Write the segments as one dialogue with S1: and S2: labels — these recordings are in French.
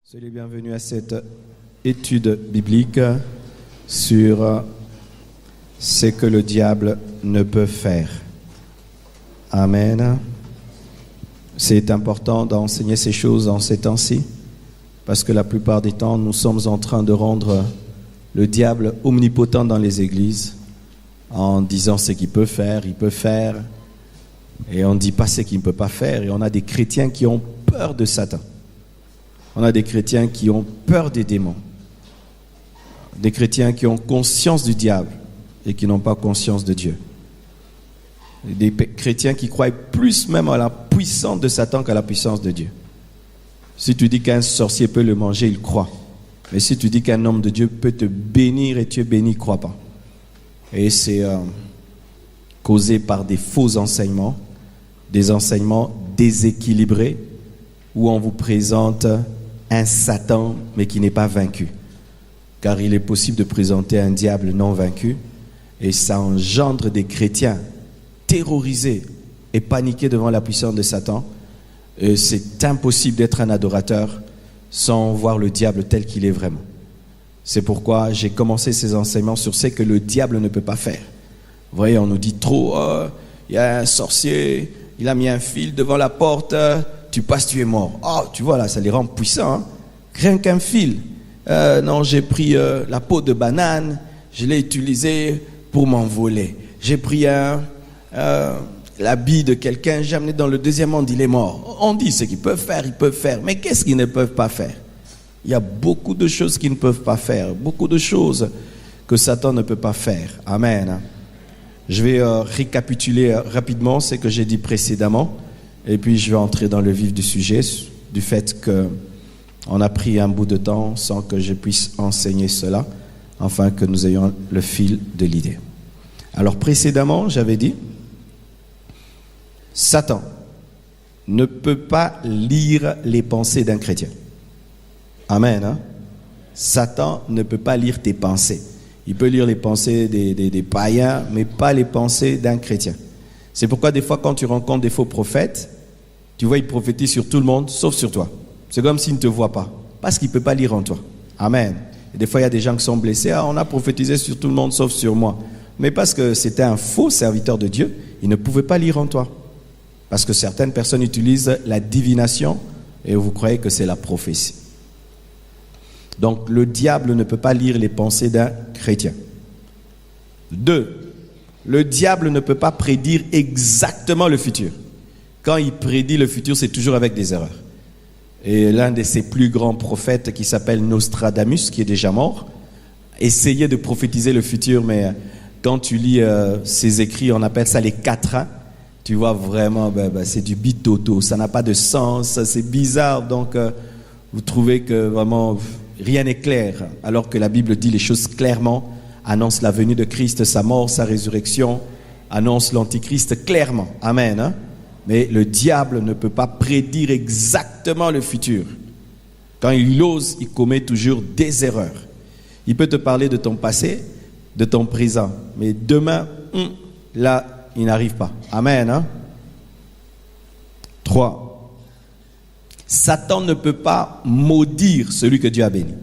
S1: Soyez les bienvenus à cette étude biblique sur ce que le diable ne peut faire. Amen. C'est important d'enseigner ces choses en ces temps-ci, parce que la plupart des temps, nous sommes en train de rendre le diable omnipotent dans les églises, en disant ce qu'il peut faire, et on ne dit pas ce qu'il ne peut pas faire, et on a des chrétiens qui ont peur de Satan. On a des chrétiens qui ont peur des démons. Des chrétiens qui ont conscience du diable et qui n'ont pas conscience de Dieu. Des chrétiens qui croient plus même à la puissance de Satan qu'à la puissance de Dieu. Si tu dis qu'un sorcier peut le manger, il croit. Mais si tu dis qu'un homme de Dieu peut te bénir et tu es béni, il ne croit pas. Et c'est causé par des faux enseignements, des enseignements déséquilibrés, où on vous présente un Satan, mais qui n'est pas vaincu. Car il est possible de présenter un diable non vaincu, et ça engendre des chrétiens terrorisés et paniqués devant la puissance de Satan. Et c'est impossible d'être un adorateur sans voir le diable tel qu'il est vraiment. C'est pourquoi j'ai commencé ces enseignements sur ce que le diable ne peut pas faire. Vous voyez, on nous dit trop, il y a un sorcier, il a mis un fil devant la porte, tu passes, tu es mort. Oh, tu vois là, ça les rend puissants. Hein? Rien qu'un fil. Non, j'ai pris la peau de banane, je l'ai utilisée pour m'envoler. J'ai pris l'habit de quelqu'un, j'ai amené dans le deuxième monde, il est mort. On dit ce qu'ils peuvent faire, ils peuvent faire. Mais qu'est-ce qu'ils ne peuvent pas faire? Il y a beaucoup de choses qu'ils ne peuvent pas faire. Beaucoup de choses que Satan ne peut pas faire. Amen. Je vais récapituler rapidement ce que j'ai dit précédemment. Et puis je vais entrer dans le vif du sujet, du fait qu'on a pris un bout de temps sans que je puisse enseigner cela, afin que nous ayons le fil de l'idée. Alors précédemment, j'avais dit, Satan ne peut pas lire les pensées d'un chrétien. Amen. Hein? Satan ne peut pas lire tes pensées. Il peut lire les pensées des païens, mais pas les pensées d'un chrétien. C'est pourquoi des fois, quand tu rencontres des faux prophètes, tu vois, ils prophétisent sur tout le monde, sauf sur toi. C'est comme s'ils ne te voient pas, parce qu'ils ne peuvent pas lire en toi. Amen. Et des fois, il y a des gens qui sont blessés. Ah, on a prophétisé sur tout le monde, sauf sur moi. Mais parce que c'était un faux serviteur de Dieu, il ne pouvait pas lire en toi. Parce que certaines personnes utilisent la divination et vous croyez que c'est la prophétie. Donc, le diable ne peut pas lire les pensées d'un chrétien. 2. Le diable ne peut pas prédire exactement le futur. Quand il prédit le futur, c'est toujours avec des erreurs. Et l'un de ses plus grands prophètes, qui s'appelle Nostradamus, qui est déjà mort, essayait de prophétiser le futur, mais quand tu lis ses écrits, on appelle ça les quatrains, tu vois vraiment, c'est du bitoto, ça n'a pas de sens, c'est bizarre, donc vous trouvez que vraiment rien n'est clair, alors que la Bible dit les choses clairement, annonce la venue de Christ, sa mort, sa résurrection, annonce l'antichrist clairement. Amen. Hein? Mais le diable ne peut pas prédire exactement le futur. Quand il ose, il commet toujours des erreurs. Il peut te parler de ton passé, de ton présent, mais demain, là, il n'arrive pas. Amen. Hein? 3. Satan ne peut pas maudire celui que Dieu a béni.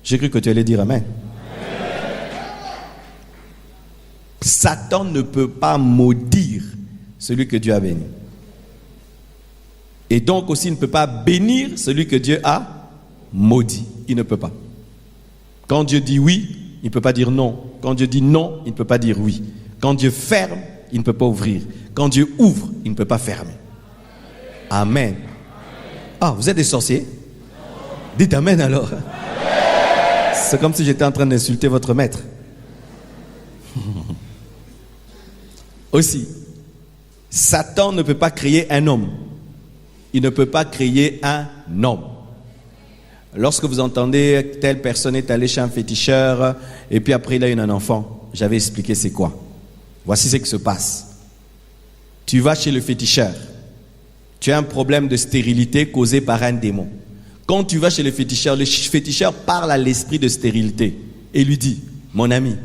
S1: J'ai cru que tu allais dire Amen. Satan ne peut pas maudire celui que Dieu a béni. Et donc aussi, il ne peut pas bénir celui que Dieu a maudit. Il ne peut pas. Quand Dieu dit oui, il ne peut pas dire non. Quand Dieu dit non, il ne peut pas dire oui. Quand Dieu ferme, il ne peut pas ouvrir. Quand Dieu ouvre, il ne peut pas fermer. Amen. Ah, vous êtes des sorciers? Dites Amen alors. C'est comme si j'étais en train d'insulter votre maître. Aussi, Satan ne peut pas créer un homme. Il ne peut pas créer un homme. Lorsque vous entendez telle personne est allée chez un féticheur et puis après il a eu un enfant, j'avais expliqué c'est quoi. Voici ce qui se passe. Tu vas chez le féticheur. Tu as un problème de stérilité causé par un démon. Quand tu vas chez le féticheur parle à l'esprit de stérilité et lui dit, mon ami,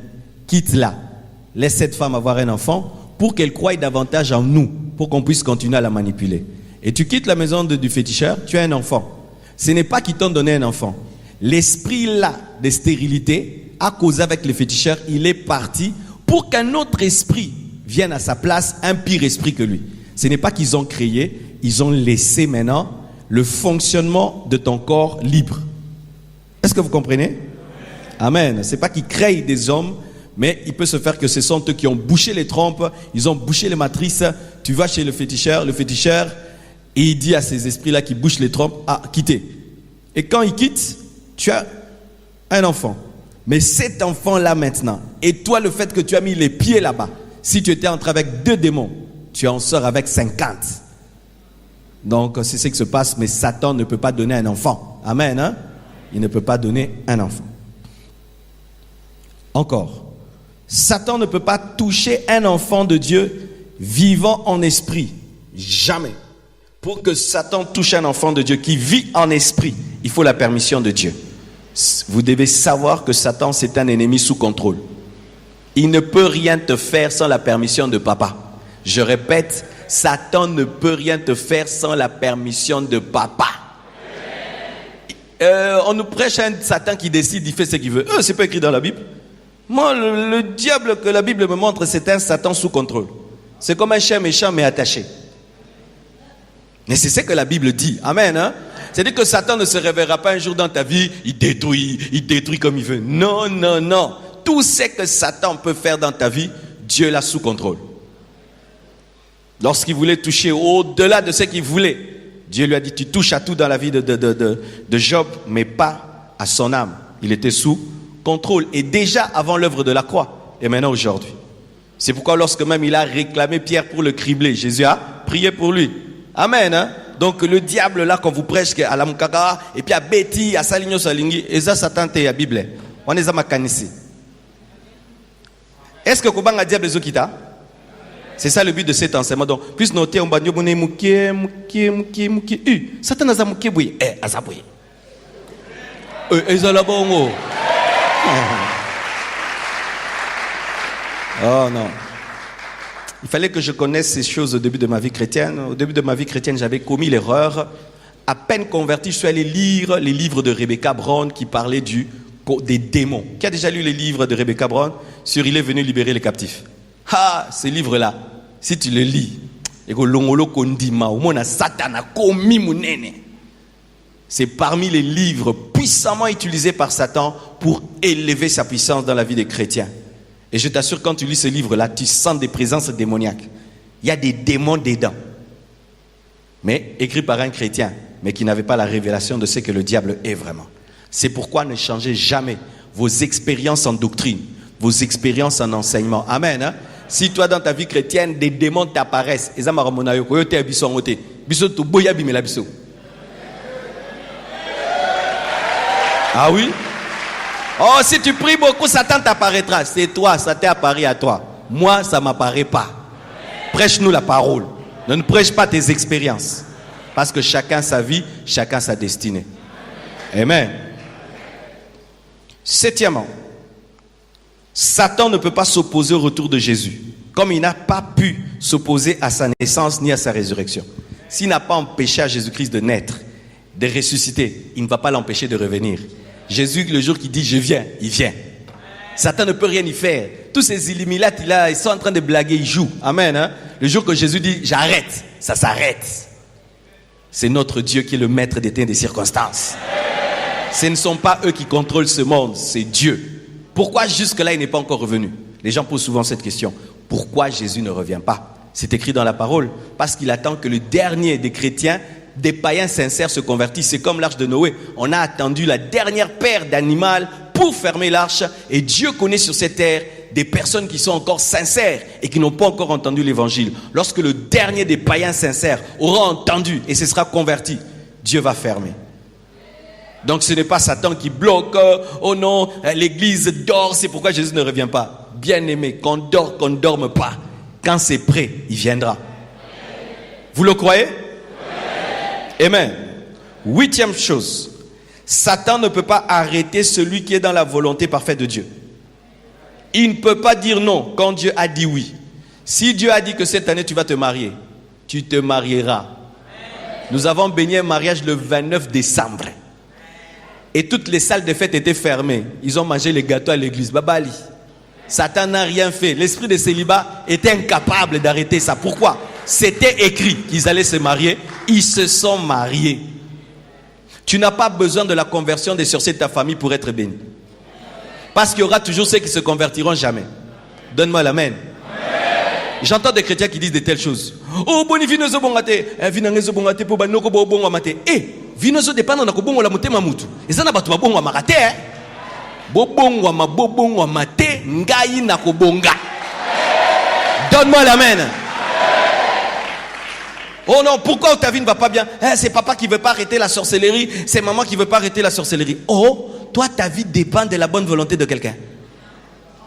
S1: quitte-la. Laisse cette femme avoir un enfant pour qu'elle croie davantage en nous, pour qu'on puisse continuer à la manipuler. Et tu quittes la maison du féticheur, tu as un enfant. Ce n'est pas qu'ils t'ont donné un enfant. L'esprit là de stérilité a causé avec les féticheurs, il est parti pour qu'un autre esprit vienne à sa place, un pire esprit que lui. Ce n'est pas qu'ils ont créé, ils ont laissé maintenant le fonctionnement de ton corps libre. Est-ce que vous comprenez? Amen. Ce n'est pas qu'ils créent des hommes, mais il peut se faire que ce sont eux qui ont bouché les trompes, ils ont bouché les matrices. Tu vas chez le féticheur, et il dit à ces esprits-là qui bouchent les trompes, ah, quittez. Et quand ils quittent, tu as un enfant. Mais cet enfant-là maintenant, et toi le fait que tu as mis les pieds là-bas, si tu étais entré avec 2 démons, tu en sors avec 50. Donc c'est ce qui se passe, mais Satan ne peut pas donner un enfant. Amen. Hein? Il ne peut pas donner un enfant. Encore, Satan ne peut pas toucher un enfant de Dieu vivant en esprit. Jamais. Pour que Satan touche un enfant de Dieu qui vit en esprit, il faut la permission de Dieu. Vous devez savoir que Satan, c'est un ennemi sous contrôle. Il ne peut rien te faire sans la permission de papa. Je répète, Satan ne peut rien te faire sans la permission de papa. On nous prêche un Satan qui décide, il fait ce qu'il veut. C'est pas écrit dans la Bible. Moi, le diable que la Bible me montre, c'est un Satan sous contrôle. C'est comme un chien méchant mais attaché. Mais c'est ce que la Bible dit. Amen. Hein? C'est-à-dire que Satan ne se réveillera pas un jour dans ta vie, il détruit comme il veut. Non, non, non. Tout ce que Satan peut faire dans ta vie, Dieu l'a sous contrôle. Lorsqu'il voulait toucher au-delà de ce qu'il voulait, Dieu lui a dit, tu touches à tout dans la vie de Job, mais pas à son âme. Il était sous contrôle. Et déjà avant l'œuvre de la croix, et maintenant aujourd'hui. C'est pourquoi lorsque même il a réclamé Pierre pour le cribler, Jésus a prié pour lui. Amen. Hein? Donc le diable là qu'on vous prêche à la mukaka et puis à Betty, à Saligno Salingi, et ça Satan te ya Bible. On est à makanisi. Est-ce que Kobanga diable zokita? C'est ça le but de cet enseignement. Donc plus noter on banyo boné mukie. Satan aza mukie boui. Azaboui. Ezalabongo. Oh non. Il fallait que je connaisse ces choses au début de ma vie chrétienne. Au début de ma vie chrétienne, j'avais commis l'erreur. À peine converti, je suis allé lire les livres de Rebecca Brown qui parlaient des démons. Qui a déjà lu les livres de Rebecca Brown sur Il est venu libérer les captifs? Ah, ces livres-là, si tu les lis, c'est parmi les livres puissamment utilisés par Satan pour élever sa puissance dans la vie des chrétiens. Et je t'assure, quand tu lis ce livre-là, tu sens des présences démoniaques. Il y a des démons dedans. Mais écrit par un chrétien, mais qui n'avait pas la révélation de ce que le diable est vraiment. C'est pourquoi ne changez jamais vos expériences en doctrine, vos expériences en enseignement. Amen. Hein? Si toi, dans ta vie chrétienne, des démons t'apparaissent, ah oui? Oh, si tu pries beaucoup, Satan t'apparaîtra. C'est toi, ça t'est apparu à toi. Moi, ça ne m'apparaît pas. Prêche-nous la parole. Ne prêche pas tes expériences. Parce que chacun sa vie, chacun sa destinée. Amen. Septièmement, Satan ne peut pas s'opposer au retour de Jésus. Comme il n'a pas pu s'opposer à sa naissance ni à sa résurrection. S'il n'a pas empêché à Jésus-Christ de naître, de ressusciter, il ne va pas l'empêcher de revenir. Jésus, le jour qu'il dit je viens, il vient. Satan ne peut rien y faire. Tous ces Illuminates là, ils sont en train de blaguer, ils jouent. Amen. Hein? Le jour que Jésus dit j'arrête, ça s'arrête. C'est notre Dieu qui est le maître des temps et des circonstances. Ce ne sont pas eux qui contrôlent ce monde, c'est Dieu. Pourquoi jusque-là il n'est pas encore revenu? Les gens posent souvent cette question. Pourquoi Jésus ne revient pas? C'est écrit dans la parole. Parce qu'il attend que le dernier des chrétiens, des païens sincères se convertissent. C'est comme l'arche de Noé. On a attendu la dernière paire d'animaux pour fermer l'arche. Et Dieu connaît sur cette terre des personnes qui sont encore sincères et qui n'ont pas encore entendu l'évangile. Lorsque le dernier des païens sincères aura entendu et se sera converti, Dieu va fermer. Donc ce n'est pas Satan qui bloque. Oh non, l'église dort, c'est pourquoi Jésus ne revient pas. Bien aimé, qu'on dort, qu'on ne dorme pas. Quand c'est prêt, il viendra. Vous le croyez? Amen. Huitième chose, Satan ne peut pas arrêter celui qui est dans la volonté parfaite de Dieu. Il ne peut pas dire non quand Dieu a dit oui. Si Dieu a dit que cette année tu vas te marier, tu te marieras. Nous avons béni un mariage le 29 décembre. Et toutes les salles de fête étaient fermées. Ils ont mangé les gâteaux à l'église. Babali. Satan n'a rien fait. L'esprit de célibat était incapable d'arrêter ça. Pourquoi? C'était écrit qu'ils allaient se marier. Ils se sont mariés. Tu n'as pas besoin de la conversion des sorciers de ta famille pour être béni. Parce qu'il y aura toujours ceux qui se convertiront jamais. Donne-moi l'amen. J'entends des chrétiens qui disent de telles choses. Oh, boni vinozo bongate, vinangezo bongate pour banoko bongo mate. Eh, vinozo dépend na ko bongo la mutema mutu. Ezana batu ba bongo makate. Bobongo ma bobongo mate ngai na ko bonga. Donne-moi l'amen. Oh non, pourquoi ta vie ne va pas bien? C'est papa qui veut pas arrêter la sorcellerie, c'est maman qui veut pas arrêter la sorcellerie. Oh, toi ta vie dépend de la bonne volonté de quelqu'un.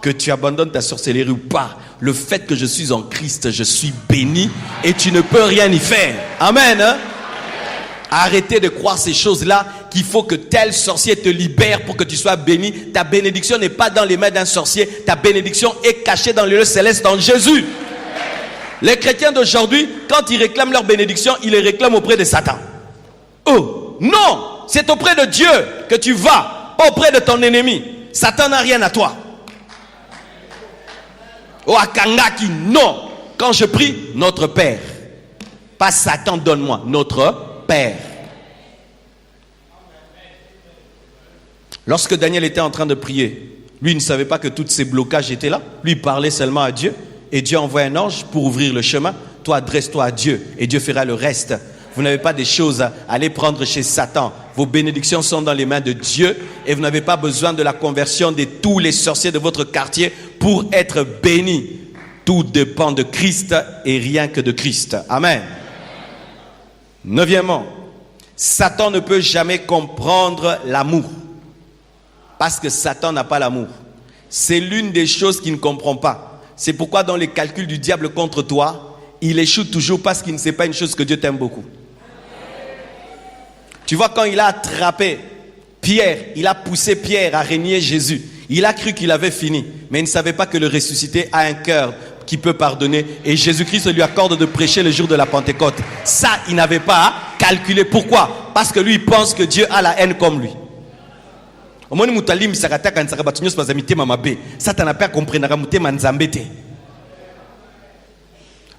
S1: Que tu abandonnes ta sorcellerie ou pas, le fait que je suis en Christ, je suis béni et tu ne peux rien y faire. Amen. Hein? Arrêtez de croire ces choses-là, qu'il faut que tel sorcier te libère pour que tu sois béni. Ta bénédiction n'est pas dans les mains d'un sorcier, ta bénédiction est cachée dans le lieu céleste en Jésus. Les chrétiens d'aujourd'hui, quand ils réclament leur bénédiction, ils les réclament auprès de Satan. Oh, non, c'est auprès de Dieu que tu vas, pas auprès de ton ennemi. Satan n'a rien à toi. Oh, Akangaki, non. Quand je prie, notre Père. Pas Satan, donne-moi, notre Père. Lorsque Daniel était en train de prier, lui ne savait pas que tous ces blocages étaient là. Lui parlait seulement à Dieu. Et Dieu envoie un ange pour ouvrir le chemin. Toi, adresse-toi à Dieu et Dieu fera le reste. Vous n'avez pas des choses à aller prendre chez Satan. Vos bénédictions sont dans les mains de Dieu et vous n'avez pas besoin de la conversion de tous les sorciers de votre quartier pour être bénis. Tout dépend de Christ et rien que de Christ. Amen. Neuvièmement, Satan ne peut jamais comprendre l'amour. Parce que Satan n'a pas l'amour. C'est l'une des choses qu'il ne comprend pas. C'est pourquoi dans les calculs du diable contre toi, il échoue toujours parce qu'il ne sait pas une chose, que Dieu t'aime beaucoup. Tu vois, quand il a attrapé Pierre, il a poussé Pierre à régner Jésus. Il a cru qu'il avait fini, mais il ne savait pas que le ressuscité a un cœur qui peut pardonner. Et Jésus-Christ lui accorde de prêcher le jour de la Pentecôte. Ça, il n'avait pas calculé. Pourquoi? Parce que lui, il pense que Dieu a la haine comme lui.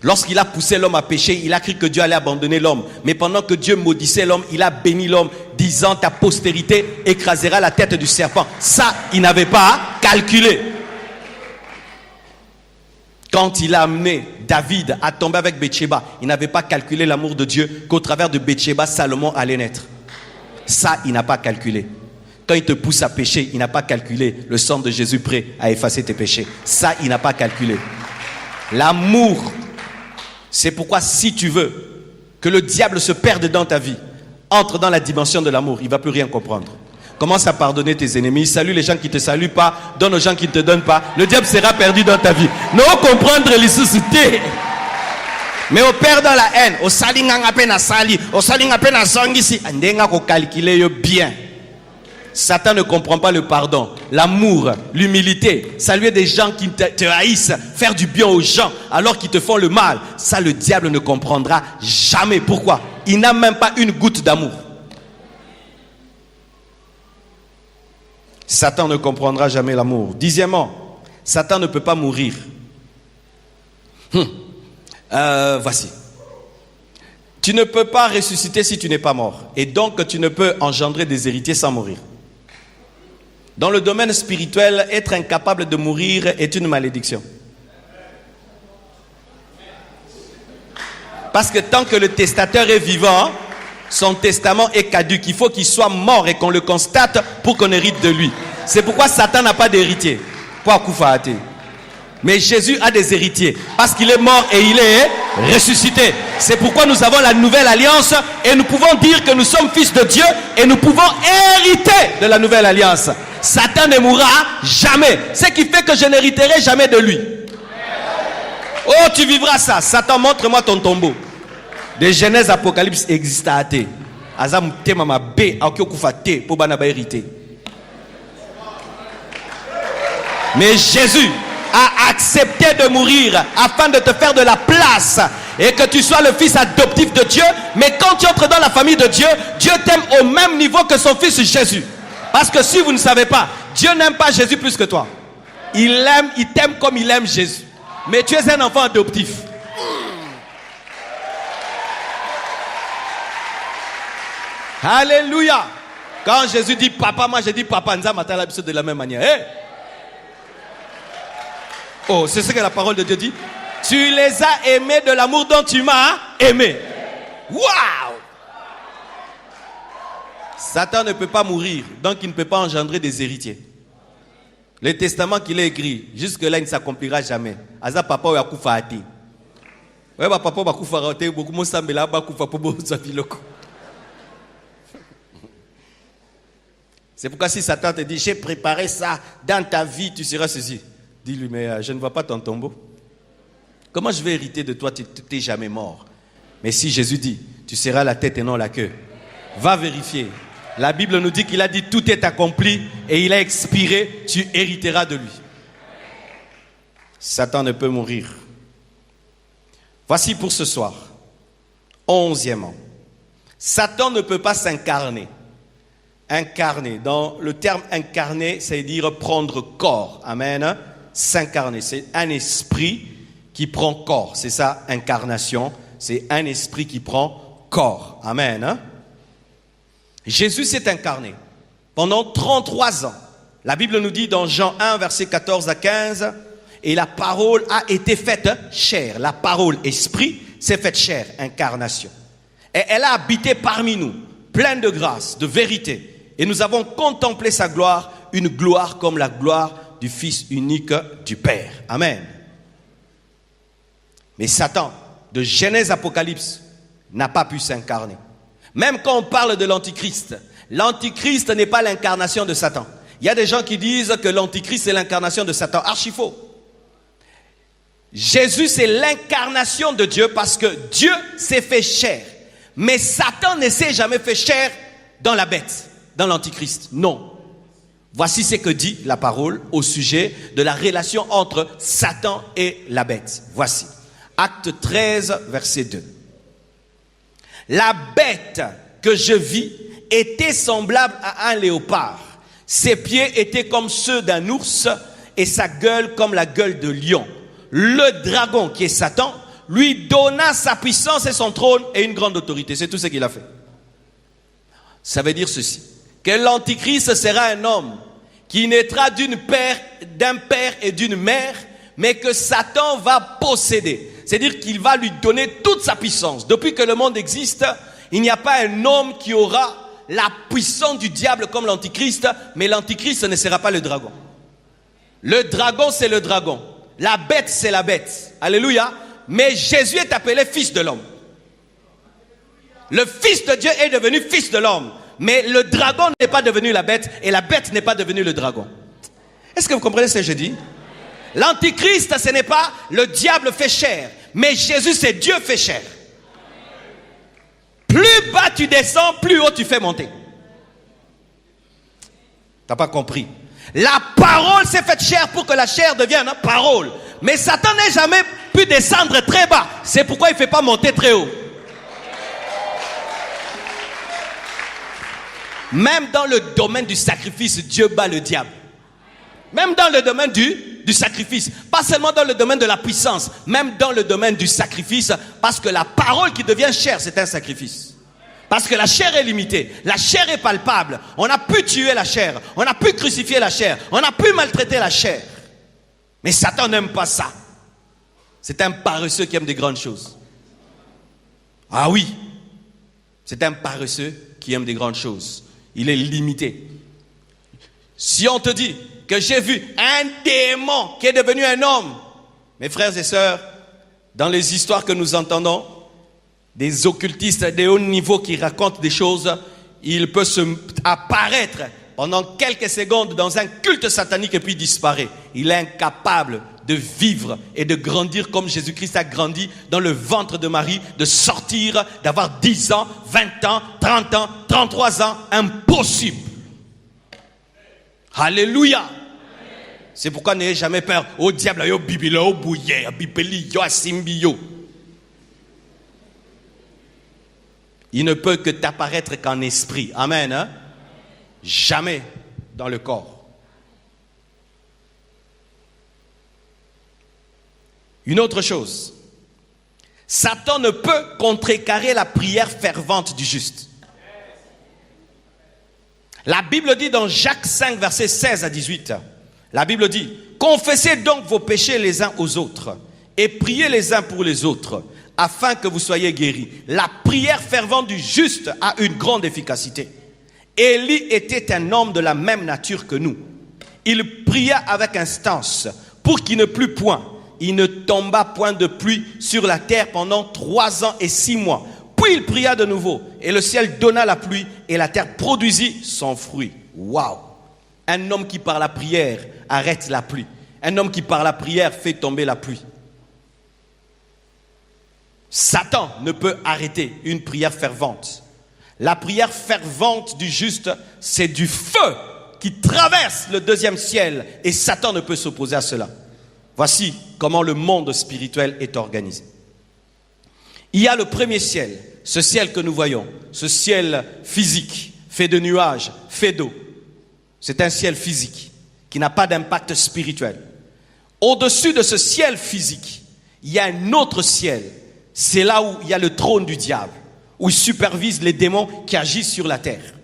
S1: Lorsqu'il a poussé l'homme à pécher, il a cru que Dieu allait abandonner l'homme. Mais pendant que Dieu maudissait l'homme, il a béni l'homme, disant: ta postérité écrasera la tête du serpent. Ça, il n'avait pas calculé. Quand il a amené David à tomber avec Bathsheba, il n'avait pas calculé l'amour de Dieu, qu'au travers de Bathsheba, Salomon allait naître. Ça, il n'a pas calculé. Quand il te pousse à pécher, il n'a pas calculé le sang de Jésus prêt à effacer tes péchés. Ça, il n'a pas calculé. L'amour, c'est pourquoi si tu veux que le diable se perde dans ta vie, entre dans la dimension de l'amour, il ne va plus rien comprendre. Commence à pardonner tes ennemis, salue les gens qui ne te saluent pas, donne aux gens qui ne te donnent pas. Le diable sera perdu dans ta vie. Non comprendre les sociétés. Mais au perd dans la haine, au salingang à peine à sali, au saling à peine à sangisi, andenga ko calculer bien. Satan ne comprend pas le pardon, l'amour, l'humilité, saluer des gens qui te haïssent, faire du bien aux gens alors qu'ils te font le mal. Ça, le diable ne comprendra jamais. Pourquoi? Il n'a même pas une goutte d'amour. Satan ne comprendra jamais l'amour. Dixièmement, Satan ne peut pas mourir. Voici. Tu ne peux pas ressusciter si tu n'es pas mort. Et donc, tu ne peux engendrer des héritiers sans mourir. Dans le domaine spirituel, être incapable de mourir est une malédiction. Parce que tant que le testateur est vivant, son testament est caduc. Il faut qu'il soit mort et qu'on le constate pour qu'on hérite de lui. C'est pourquoi Satan n'a pas d'héritier. Mais Jésus a des héritiers. Parce qu'il est mort et il est ressuscité. C'est pourquoi nous avons la nouvelle alliance et nous pouvons dire que nous sommes fils de Dieu et nous pouvons hériter de la nouvelle alliance. Satan ne mourra jamais. Ce qui fait que je n'hériterai jamais de lui. Oh, tu vivras ça. Satan, montre-moi ton tombeau. De Genèse Apocalypse existent à thé. Azam tema B aokokufate pour banaba hériter. Mais Jésus a accepté de mourir afin de te faire de la place et que tu sois le fils adoptif de Dieu, mais quand tu entres dans la famille de Dieu, Dieu t'aime au même niveau que son fils Jésus. Parce que si vous ne savez pas, Dieu n'aime pas Jésus plus que toi. Il t'aime comme il aime Jésus. Mais tu es un enfant adoptif. Alléluia. Quand Jésus dit papa, moi je dis papa, nous avons de la même manière. Hey. Oh, c'est ce que la parole de Dieu dit. Tu les as aimés de l'amour dont tu m'as aimé. Waouh! Satan ne peut pas mourir, donc il ne peut pas engendrer des héritiers. Le testament qu'il a écrit, jusque-là, il ne s'accomplira jamais. Aza papa ou yakufa ate. Ouais, papa ou yakufa ate, beaucoup de sambela bakufa pobo zafiloko. C'est pourquoi si Satan te dit, j'ai préparé ça dans ta vie, tu seras ceci. Dis-lui, mais je ne vois pas ton tombeau. Comment je vais hériter de toi, tu n'es jamais mort. Mais si Jésus dit, tu seras la tête et non la queue, va vérifier. La Bible nous dit qu'il a dit, tout est accompli et il a expiré, tu hériteras de lui. Satan ne peut mourir. Voici pour ce soir. 11e. Satan ne peut pas s'incarner. Incarner. Dans le terme incarner, c'est dire prendre corps. Amen. S'incarner. C'est un esprit qui prend corps. C'est ça, incarnation. C'est un esprit qui prend corps. Amen. Jésus s'est incarné pendant 33 ans. La Bible nous dit dans Jean 1, versets 14 à 15, et la parole a été faite chair. La parole, esprit, s'est faite chair, incarnation. Et elle a habité parmi nous, pleine de grâce, de vérité. Et nous avons contemplé sa gloire, une gloire comme la gloire du Fils unique du Père. Amen. Mais Satan, de Genèse Apocalypse, n'a pas pu s'incarner. Même quand on parle de l'Antichrist, l'Antichrist n'est pas l'incarnation de Satan. Il y a des gens qui disent que l'Antichrist est l'incarnation de Satan. Archi faux. Jésus, c'est l'incarnation de Dieu parce que Dieu s'est fait chair. Mais Satan ne s'est jamais fait chair dans la bête, dans l'Antichrist. Non. Voici ce que dit la parole au sujet de la relation entre Satan et la bête. Voici. Acte 13, verset 2. La bête que je vis était semblable à un léopard. Ses pieds étaient comme ceux d'un ours et sa gueule comme la gueule de lion. Le dragon, qui est Satan, lui donna sa puissance et son trône et une grande autorité. C'est tout ce qu'il a fait. Ça veut dire ceci, que l'Antichrist sera un homme qui naîtra d'un père et d'une mère, mais que Satan va posséder. C'est-à-dire qu'il va lui donner toute sa puissance. Depuis que le monde existe, il n'y a pas un homme qui aura la puissance du diable comme l'Antichrist, mais l'Antichrist ne sera pas le dragon. Le dragon, c'est le dragon. La bête, c'est la bête. Alléluia. Mais Jésus est appelé fils de l'homme. Le fils de Dieu est devenu fils de l'homme. Mais le dragon n'est pas devenu la bête et la bête n'est pas devenue le dragon. Est-ce que vous comprenez ce que je dis? L'Antichrist, ce n'est pas le diable fait chair, mais Jésus, c'est Dieu fait chair. Plus bas tu descends, plus haut tu fais monter. T'as pas compris? La parole s'est faite chair pour que la chair devienne parole. Mais Satan n'a jamais pu descendre très bas. C'est pourquoi il ne fait pas monter très haut. Même dans le domaine du sacrifice, Dieu bat le diable. Même dans le domaine du sacrifice. Pas seulement dans le domaine de la puissance. Même dans le domaine du sacrifice. Parce que la parole qui devient chair, c'est un sacrifice. Parce que la chair est limitée. La chair est palpable. On a pu tuer la chair. On a pu crucifier la chair. On a pu maltraiter la chair. Mais Satan n'aime pas ça. C'est un paresseux qui aime des grandes choses. Ah oui. C'est un paresseux qui aime des grandes choses. Il est limité. Si on te dit que j'ai vu un démon qui est devenu un homme, mes frères et sœurs, dans les histoires que nous entendons, des occultistes de haut niveau qui racontent des choses, il peut apparaître pendant quelques secondes dans un culte satanique et puis disparaît. Il est incapable de vivre et de grandir comme Jésus-Christ a grandi dans le ventre de Marie, de sortir, d'avoir 10 ans, 20 ans, 30 ans, 33 ans, impossible. Alléluia. C'est pourquoi n'ayez jamais peur. Oh diable, yo bibilo, bouillé, bibeli, yo asimbi, yo. Il ne peut que t'apparaître qu'en esprit. Amen. Hein? Jamais dans le corps. Une autre chose. Satan ne peut contrecarrer la prière fervente du juste. La Bible dit dans Jacques 5, versets 16 à 18, la Bible dit, confessez donc vos péchés les uns aux autres et priez les uns pour les autres, afin que vous soyez guéris. La prière fervente du juste a une grande efficacité. Élie était un homme de la même nature que nous. Il pria avec instance pour qu'il ne plût point. Il ne tomba point de pluie sur la terre pendant 3 ans et 6 mois. Puis il pria de nouveau, et le ciel donna la pluie, et la terre produisit son fruit. Waouh! Un homme qui par la prière arrête la pluie. Un homme qui par la prière fait tomber la pluie. Satan ne peut arrêter une prière fervente. La prière fervente du juste, c'est du feu qui traverse le 2e ciel, et Satan ne peut s'opposer à cela. Voici comment le monde spirituel est organisé. Il y a le premier ciel, ce ciel que nous voyons, ce ciel physique, fait de nuages, fait d'eau. C'est un ciel physique qui n'a pas d'impact spirituel. Au-dessus de ce ciel physique, il y a un autre ciel. C'est là où il y a le trône du diable, où il supervise les démons qui agissent sur la terre.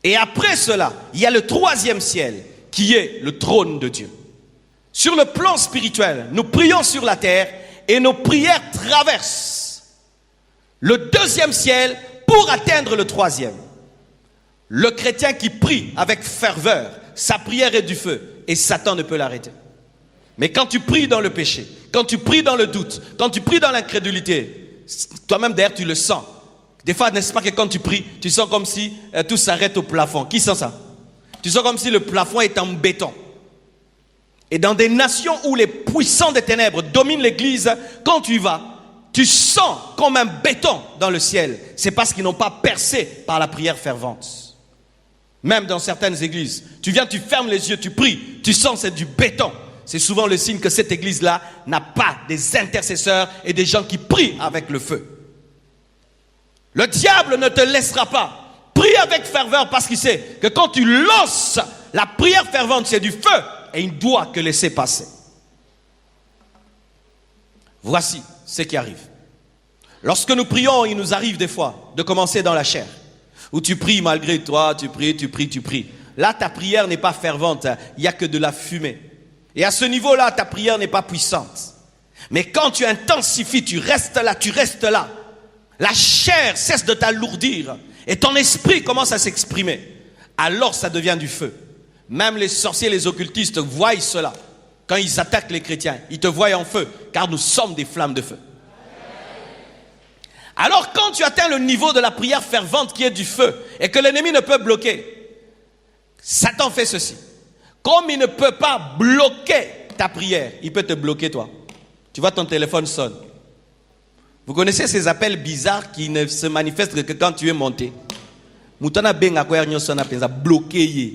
S1: Et après cela, il y a le 3e ciel, qui est le trône de Dieu. Sur le plan spirituel, nous prions sur la terre et nos prières traversent le 2e ciel pour atteindre le 3e. Le chrétien qui prie avec ferveur, sa prière est du feu et Satan ne peut l'arrêter. Mais quand tu pries dans le péché, quand tu pries dans le doute, quand tu pries dans l'incrédulité, toi-même d'ailleurs tu le sens. Des fois, n'est-ce pas que quand tu pries, tu sens comme si tout s'arrête au plafond. Qui sent ça? Tu sens comme si le plafond est en béton. Et dans des nations où les puissants des ténèbres dominent l'église, quand tu y vas, tu sens comme un béton dans le ciel. C'est parce qu'ils n'ont pas percé par la prière fervente. Même dans certaines églises, tu viens, tu fermes les yeux, tu pries, tu sens c'est du béton. C'est souvent le signe que cette église-là n'a pas des intercesseurs et des gens qui prient avec le feu. Le diable ne te laissera pas. Prie avec ferveur parce qu'il sait que quand tu lances la prière fervente, c'est du feu. Et il ne doit que laisser passer. Voici ce qui arrive. Lorsque nous prions, il nous arrive des fois de commencer dans la chair. Où tu pries malgré toi, tu pries. Là, ta prière n'est pas fervente, il n'y a que de la fumée. Et à ce niveau-là, ta prière n'est pas puissante. Mais quand tu intensifies, tu restes là. La chair cesse de t'alourdir et ton esprit commence à s'exprimer. Alors ça devient du feu. Même les sorciers, les occultistes voient cela. Quand ils attaquent les chrétiens, ils te voient en feu, car nous sommes des flammes de feu. Alors quand tu atteins le niveau de la prière fervente qui est du feu, et que l'ennemi ne peut bloquer, Satan fait ceci. Comme il ne peut pas bloquer ta prière, il peut te bloquer toi. Tu vois, ton téléphone sonne. Vous connaissez ces appels bizarres qui ne se manifestent que quand tu es monté. Moutana benga kwa ernyo sona penza bloqué.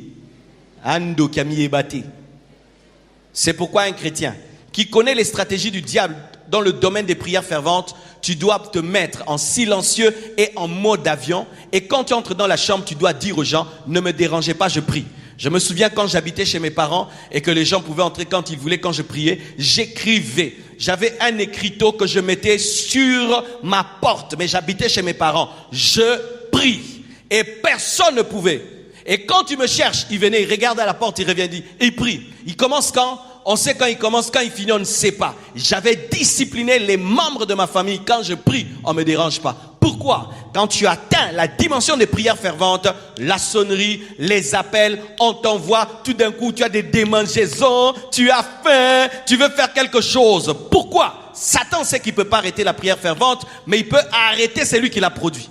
S1: C'est pourquoi un chrétien qui connaît les stratégies du diable dans le domaine des prières ferventes, tu dois te mettre en silencieux et en mode avion. Et quand tu entres dans la chambre, tu dois dire aux gens, ne me dérangez pas, je prie. Je me souviens quand j'habitais chez mes parents et que les gens pouvaient entrer quand ils voulaient, quand je priais, j'écrivais. J'avais un écriteau que je mettais sur ma porte, mais j'habitais chez mes parents. Je prie. Et personne ne pouvait. Et quand tu me cherches, il venait, il regarde à la porte, il revient, il dit, il prie. Il commence quand? On sait quand il commence, quand il finit, on ne sait pas. J'avais discipliné les membres de ma famille. Quand je prie, on ne me dérange pas. Pourquoi? Quand tu atteins la dimension des prières ferventes, la sonnerie, les appels, on t'envoie, tout d'un coup, tu as des démangeaisons, tu as faim, tu veux faire quelque chose. Pourquoi? Satan sait qu'il ne peut pas arrêter la prière fervente, mais il peut arrêter celui qui l'a produit.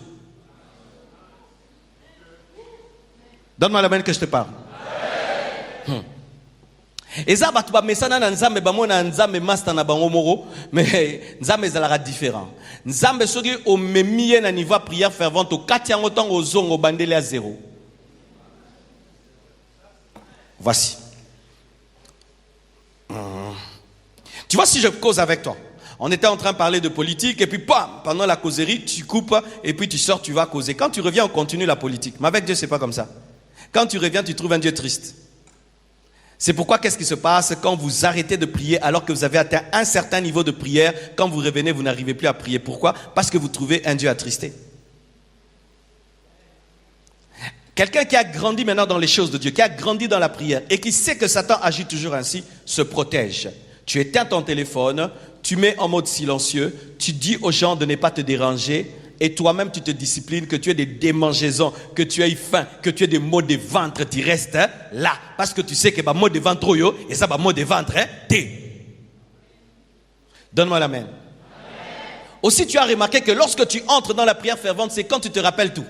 S1: Donne-moi la main que je te parle. Et ça, tu vas mettre dans nzambe, bamona nzambe master na bango moro, mais nzambe zalara différent. Nzambe soki o memie na niveau prière fervente, au katiango tango zongo bandele à 0. Voici. Tu vois, si je cause avec toi, On était en train de parler de politique et puis bam, pendant la causerie, tu coupes et puis tu sors, tu vas causer. Quand tu reviens, on continue la politique. Mais avec Dieu, c'est pas comme ça. Quand tu reviens, tu trouves un Dieu triste. C'est pourquoi qu'est-ce qui se passe quand vous arrêtez de prier alors que vous avez atteint un certain niveau de prière? Quand vous revenez, vous n'arrivez plus à prier. Pourquoi? Parce que vous trouvez un Dieu attristé. Quelqu'un qui a grandi maintenant dans les choses de Dieu, qui a grandi dans la prière et qui sait que Satan agit toujours ainsi, se protège. Tu éteins ton téléphone, tu mets en mode silencieux, tu dis aux gens de ne pas te déranger et toi-même tu te disciplines, que tu aies des démangeaisons, que tu aies faim, que tu aies des maux de ventre, tu restes là. Parce que tu sais que maux de ventre, et ça, maux de ventre, t'es. Donne-moi la main. Aussi, tu as remarqué que lorsque tu entres dans la prière fervente, c'est quand tu te rappelles tout.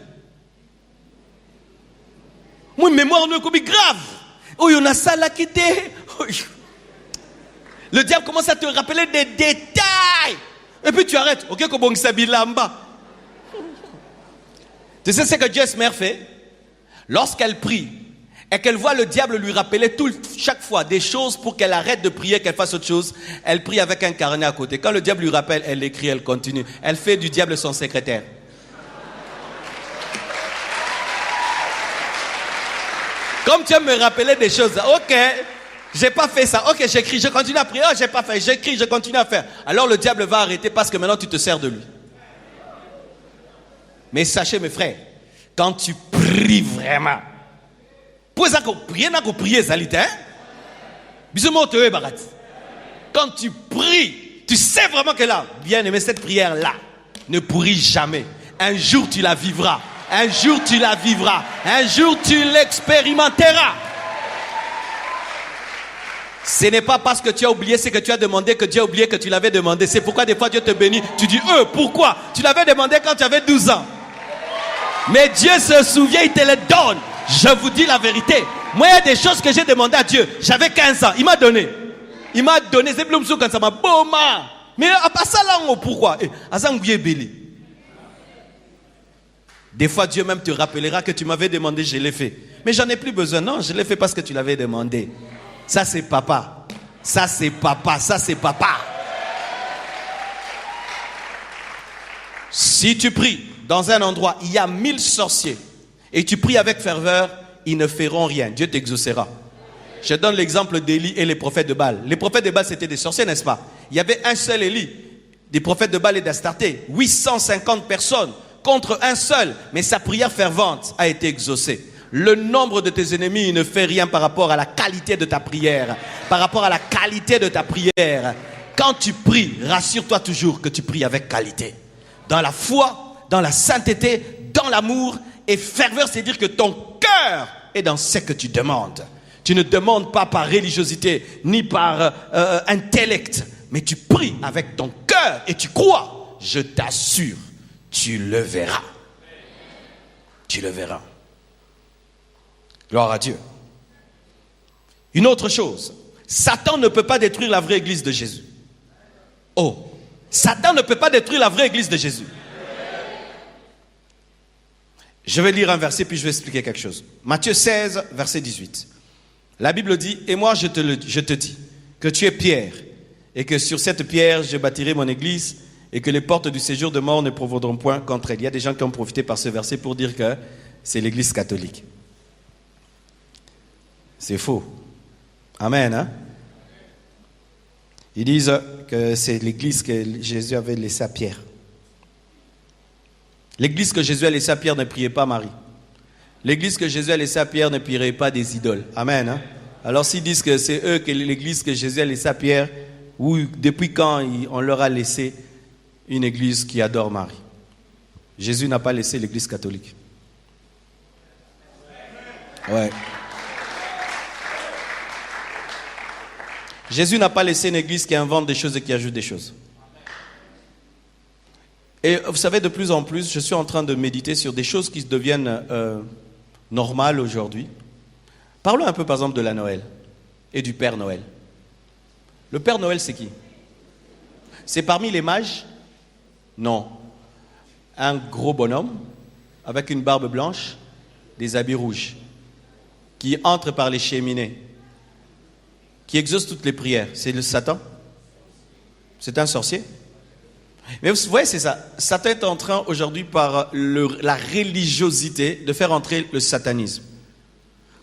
S1: Moi, mémoire ne est grave. Oh, il y en a ça là qui était. Le diable commence à te rappeler des détails. Et puis tu arrêtes. Ok, comme Lamba. Tu sais ce que Jess mère fait? Lorsqu'elle prie et qu'elle voit le diable lui rappeler chaque fois des choses pour qu'elle arrête de prier, qu'elle fasse autre chose, elle prie avec un carnet à côté. Quand le diable lui rappelle, elle écrit, elle continue. Elle fait du diable son secrétaire. Comme tu aimes me rappeler des choses, ok, j'ai pas fait ça, ok, j'écris, je continue à prier, oh, j'ai pas fait, j'écris, je continue à faire. Alors le diable va arrêter parce que maintenant tu te sers de lui. Mais sachez mes frères, quand tu pries vraiment, quand tu pries, tu sais vraiment que là, bien aimé, cette prière-là ne pourrit jamais. Un jour tu la vivras. Un jour tu la vivras. Un jour tu l'expérimenteras. Ce n'est pas parce que tu as oublié ce que tu as demandé que Dieu a oublié que tu l'avais demandé. C'est pourquoi des fois Dieu te bénit. Tu dis, pourquoi? Tu l'avais demandé quand tu avais 12 ans. Mais Dieu se souvient, il te le donne. Je vous dis la vérité. Moi, il y a des choses que j'ai demandé à Dieu. J'avais 15 ans. Il m'a donné. Il m'a donné. C'est plus quand ça m'a boma. Mais à part ça, là, pourquoi? Des fois, Dieu même te rappellera que tu m'avais demandé, je l'ai fait. Mais j'en ai plus besoin. Non, je l'ai fait parce que tu l'avais demandé. Ça, c'est papa. Ça, c'est papa. Ça, c'est papa. Si tu pries dans un endroit, il y a 1000 sorciers et tu pries avec ferveur, ils ne feront rien. Dieu t'exaucera. Je donne l'exemple d'Élie et les prophètes de Baal. Les prophètes de Baal, c'était des sorciers, n'est-ce pas? Il y avait un seul Élie, des prophètes de Baal et d'Astarté. 850 personnes contre un seul, mais sa prière fervente a été exaucée. Le nombre de tes ennemis, il ne fait rien par rapport à la qualité de ta prière. Par rapport à la qualité de ta prière. Quand tu pries, rassure-toi toujours que tu pries avec qualité. Dans la foi, dans la sainteté, dans l'amour. Et ferveur, c'est dire que ton cœur est dans ce que tu demandes. Tu ne demandes pas par religiosité, ni par intellect. Mais tu pries avec ton cœur et tu crois. Je t'assure, tu le verras. Tu le verras. Gloire à Dieu. Une autre chose. Satan ne peut pas détruire la vraie église de Jésus. Oh. Satan ne peut pas détruire la vraie église de Jésus. Je vais lire un verset puis je vais expliquer quelque chose. Matthieu 16, verset 18. La Bible dit, et moi je te dis que tu es Pierre et que sur cette pierre je bâtirai mon église et que les portes du séjour de mort ne prévaudront point contre elle. Il y a des gens qui ont profité par ce verset pour dire que c'est l'église catholique. C'est faux. Amen. Hein? Ils disent que c'est l'église que Jésus avait laissée à Pierre. L'église que Jésus a laissée à Pierre ne priait pas Marie. L'église que Jésus a laissée à Pierre ne prierait pas des idoles. Amen. Hein? Alors s'ils disent que c'est eux, que l'église que Jésus a laissée à Pierre, ou depuis quand on leur a laissé une église qui adore Marie? Jésus n'a pas laissé l'église catholique. Ouais. Jésus n'a pas laissé une église qui invente des choses et qui ajoute des choses. Et vous savez, de plus en plus, je suis en train de méditer sur des choses qui deviennent normales aujourd'hui. Parlons un peu, par exemple, de la Noël et du Père Noël. Le Père Noël, c'est qui? C'est parmi les mages? Non. Un gros bonhomme avec une barbe blanche, des habits rouges, qui entre par les cheminées, qui exauce toutes les prières. C'est le Satan? C'est un sorcier? Mais vous voyez, c'est ça. Satan est en train aujourd'hui par la religiosité de faire entrer le satanisme.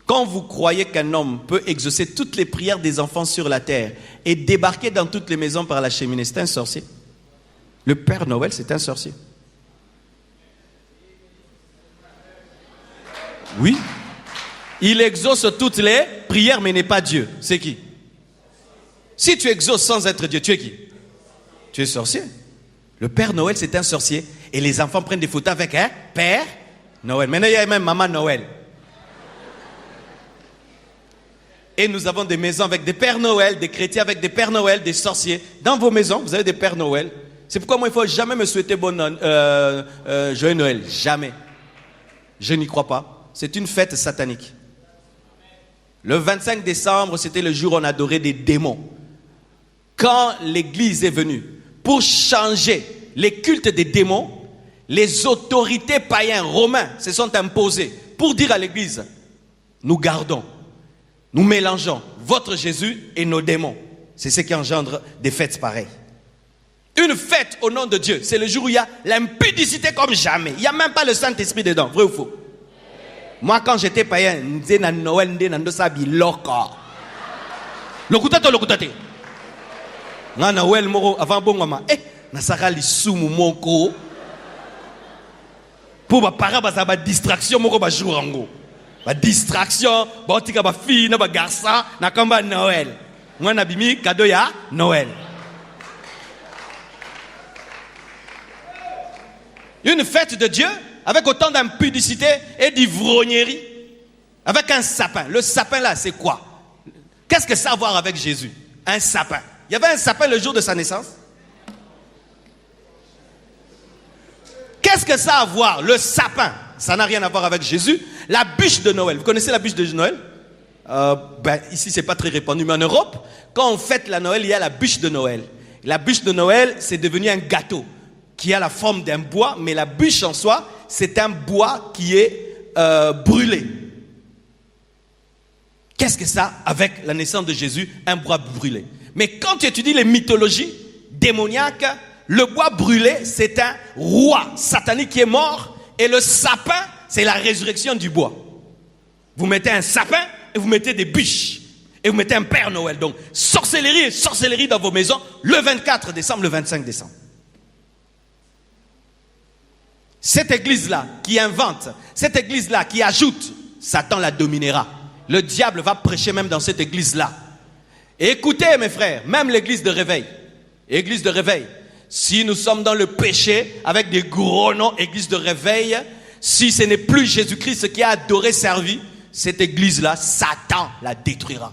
S1: Quand vous croyez qu'un homme peut exaucer toutes les prières des enfants sur la terre et débarquer dans toutes les maisons par la cheminée, c'est un sorcier. Le Père Noël, c'est un sorcier. Oui. Il exauce toutes les prières, mais n'est pas Dieu. C'est qui? Si tu exauces sans être Dieu, tu es qui? Tu es sorcier. Le Père Noël, c'est un sorcier. Et les enfants prennent des photos avec un Père Noël. Maintenant, il y a même Maman Noël. Et nous avons des maisons avec des Pères Noël, des chrétiens avec des Pères Noël, des sorciers. Dans vos maisons, vous avez des Pères Noël. C'est pourquoi moi, il ne faut jamais me souhaiter joyeux Noël. Jamais. Je n'y crois pas. C'est une fête satanique. Le 25 décembre, c'était le jour où on adorait des démons. Quand l'Église est venue pour changer les cultes des démons, les autorités païens romains se sont imposées pour dire à l'Église, nous gardons, nous mélangeons votre Jésus et nos démons. C'est ce qui engendre des fêtes pareilles. Une fête au nom de Dieu, c'est le jour où il y a l'impudicité comme jamais. Il n'y a même pas le Saint-Esprit dedans, vrai ou faux? Moi, quand j'étais païen, je disais Noël, lokutate. Nga Noël moro avant bongoma nasaka lisumu moko pour ba para ba ba distraction moko ba jour ngo ba distraction ba otika ba fille na ba garçon na kamba Noël mwana bimi cadeau ya Noël. Une fête de Dieu avec autant d'impudicité et d'ivrognerie, avec un sapin. Le sapin là, c'est quoi? Qu'est-ce que ça a à voir avec Jésus? Un sapin. Il y avait un sapin le jour de sa naissance. Qu'est-ce que ça a à voir? Le sapin, ça n'a rien à voir avec Jésus. La bûche de Noël, vous connaissez la bûche de Noël? Ici, c'est pas très répandu, mais en Europe, quand on fête la Noël, il y a la bûche de Noël. La bûche de Noël, c'est devenu un gâteau qui a la forme d'un bois, mais la bûche en soi, c'est un bois qui est brûlé. Qu'est-ce que ça avec la naissance de Jésus? Un bois brûlé. Mais quand tu étudies les mythologies démoniaques, le bois brûlé, c'est un roi satanique qui est mort, et le sapin, c'est la résurrection du bois. Vous mettez un sapin et vous mettez des bûches. Et vous mettez un Père Noël. Donc, sorcellerie et sorcellerie dans vos maisons le 24 décembre, le 25 décembre. Cette église-là qui invente, cette église-là qui ajoute, Satan la dominera. Le diable va prêcher même dans cette église-là. Et écoutez mes frères, même l'église de réveil, si nous sommes dans le péché, avec des gros noms, église de réveil, si ce n'est plus Jésus-Christ qui a adoré, servi, cette église-là, Satan la détruira.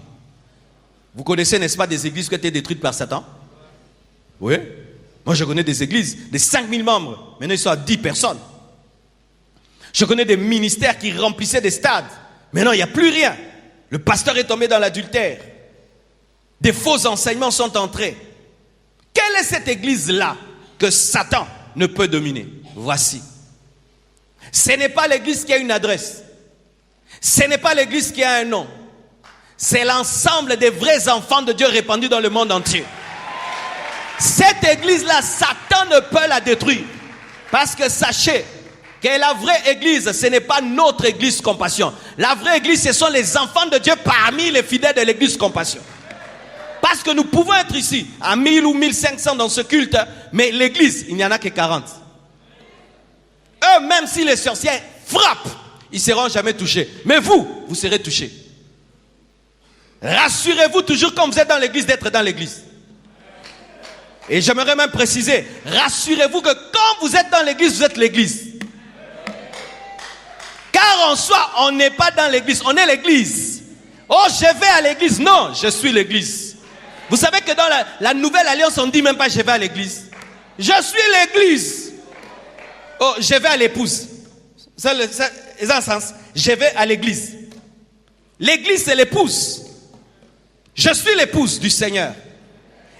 S1: Vous connaissez, n'est-ce pas, des églises qui ont été détruites par Satan? Oui. Moi, je connais des églises de 5000 membres. Maintenant, ils sont à 10 personnes. Je connais des ministères qui remplissaient des stades. Maintenant, il n'y a plus rien. Le pasteur est tombé dans l'adultère. Des faux enseignements sont entrés. Quelle est cette église-là que Satan ne peut dominer? Voici. Ce n'est pas l'église qui a une adresse. Ce n'est pas l'église qui a un nom. C'est l'ensemble des vrais enfants de Dieu répandus dans le monde entier. Cette église-là, Satan ne peut la détruire. Parce que sachez que la vraie église, ce n'est pas notre église Compassion. La vraie église, ce sont les enfants de Dieu parmi les fidèles de l'église Compassion. Parce que nous pouvons être ici, à 1000 ou 1500 dans ce culte, mais l'église, il n'y en a que 40. Eux, même si les sorciers frappent, ils ne seront jamais touchés. Mais vous, vous serez touchés. Rassurez-vous toujours quand vous êtes dans l'église d'être dans l'église. Et j'aimerais même préciser, rassurez-vous que quand vous êtes dans l'église, vous êtes l'église. Car en soi, on n'est pas dans l'église, on est l'église. Oh, je vais à l'église. Non, je suis l'église. Vous savez que dans la nouvelle alliance, on ne dit même pas je vais à l'église. Je suis l'église. Oh, je vais à l'épouse. C'est un sens. Je vais à l'église. L'église, c'est l'épouse. Je suis l'épouse du Seigneur.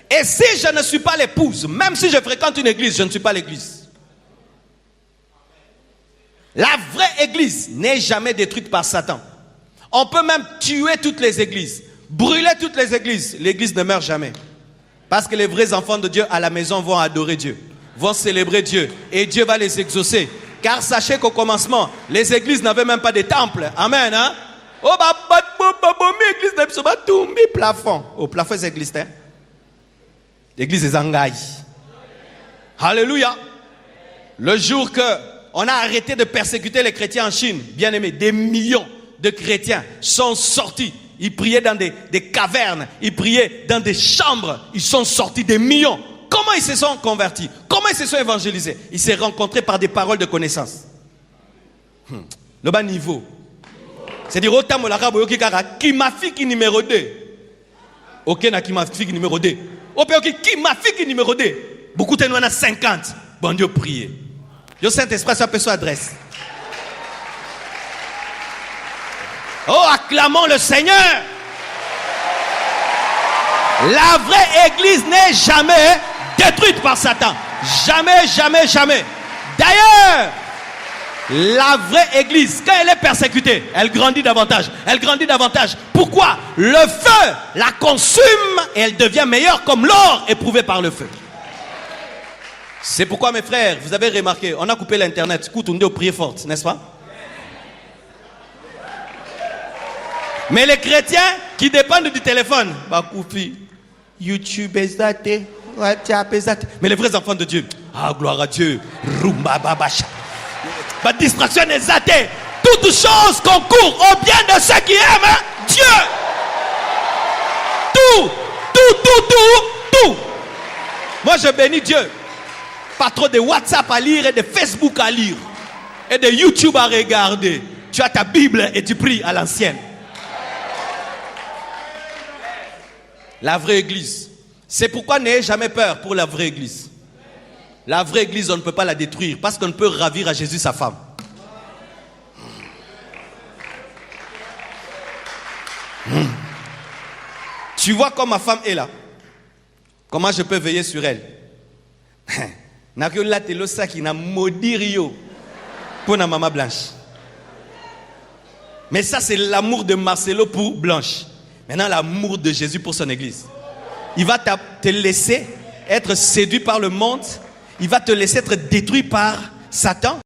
S1: Et si je ne suis pas l'épouse, même si je fréquente une église, je ne suis pas l'église. La vraie église n'est jamais détruite par Satan. On peut même tuer toutes les églises, brûler toutes les églises. L'église ne meurt jamais. Parce que les vrais enfants de Dieu à la maison vont adorer Dieu. vont célébrer Dieu et Dieu va les exaucer. Car sachez qu'au commencement, les églises n'avaient même pas de temple. Amen. Hein? Oh, église de plafond. Au plafond, c'est l'église. L'église des Angaï. Alléluia. Le jour que on a arrêté de persécuter les chrétiens en Chine, bien aimés, des millions de chrétiens sont sortis. Ils priaient dans des cavernes, ils priaient dans des chambres. Ils sont sortis des millions. Comment ils se sont convertis? Comment ils se sont évangélisés? Ils se sont rencontrés par des paroles de connaissance. Le bas niveau. C'est-à-dire, autant mon arabe, qui m'a fait qui numéro 2. Ok, na qui m'a fait qui numéro 2. Ok, qui m'a fait qui numéro 2. Beaucoup de nous en a 50. Bon Dieu, priez. Le Saint-Esprit, ça peut s'adresser. Oh, acclamons le Seigneur. La vraie église n'est jamais détruite par Satan. Jamais, jamais, jamais. D'ailleurs, la vraie église, quand elle est persécutée, elle grandit davantage. Elle grandit davantage. Pourquoi? Le feu la consume et elle devient meilleure comme l'or éprouvé par le feu. C'est pourquoi, mes frères, vous avez remarqué, on a coupé l'internet. Écoute, on dit prier forte, n'est-ce pas? Mais les chrétiens qui dépendent du téléphone, YouTube, WhatsApp, mais les vrais enfants de Dieu, ah, gloire à Dieu, rumba babacha. Ma distraction est athée. Toutes choses concourent au bien de ceux qui aiment Dieu. Tout. Moi, je bénis Dieu. Pas trop de WhatsApp à lire et de Facebook à lire. Et de YouTube à regarder. Tu as ta Bible et tu pries à l'ancienne. La vraie église. C'est pourquoi n'ayez jamais peur pour la vraie église. La vraie église, on ne peut pas la détruire parce qu'on ne peut ravir à Jésus sa femme. Tu vois comme ma femme est là. Comment je peux veiller sur elle? Pour la maman Blanche. Mais ça, c'est l'amour de Marcelo pour Blanche. Maintenant, l'amour de Jésus pour son église. Il va te laisser être séduit par le monde. Il va te laisser être détruit par Satan.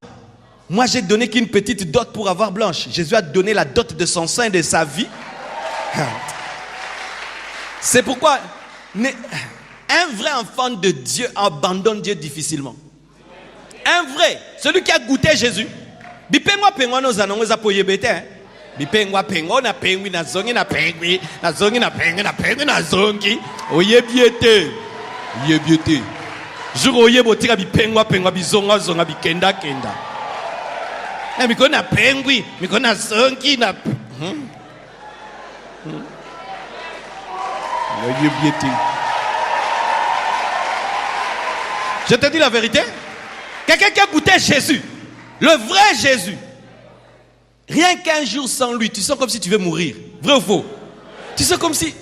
S1: Moi, j'ai donné qu'une petite dot pour avoir Blanche. Jésus a donné la dot de son sein et de sa vie. C'est pourquoi un vrai enfant de Dieu abandonne Dieu difficilement. Un vrai, celui qui a goûté Jésus. Bipengwa pengwa no zanongoza poyebete. Bipengwa pengwa na pengwi na zongi na pengwi na zongi na pengwi na pengwi na zongi. Oyebiete. Yebiete. Jour oyebo tira bipengwa pengwa bizonga zonga bikenda kenda. Na mikona pengwi, mikona zongi na Oyebiete. Je te dis la vérité. Quelqu'un qui a goûté Jésus, le vrai Jésus, rien qu'un jour sans lui, tu sens comme si tu veux mourir. Vrai ou faux? Tu sens comme si...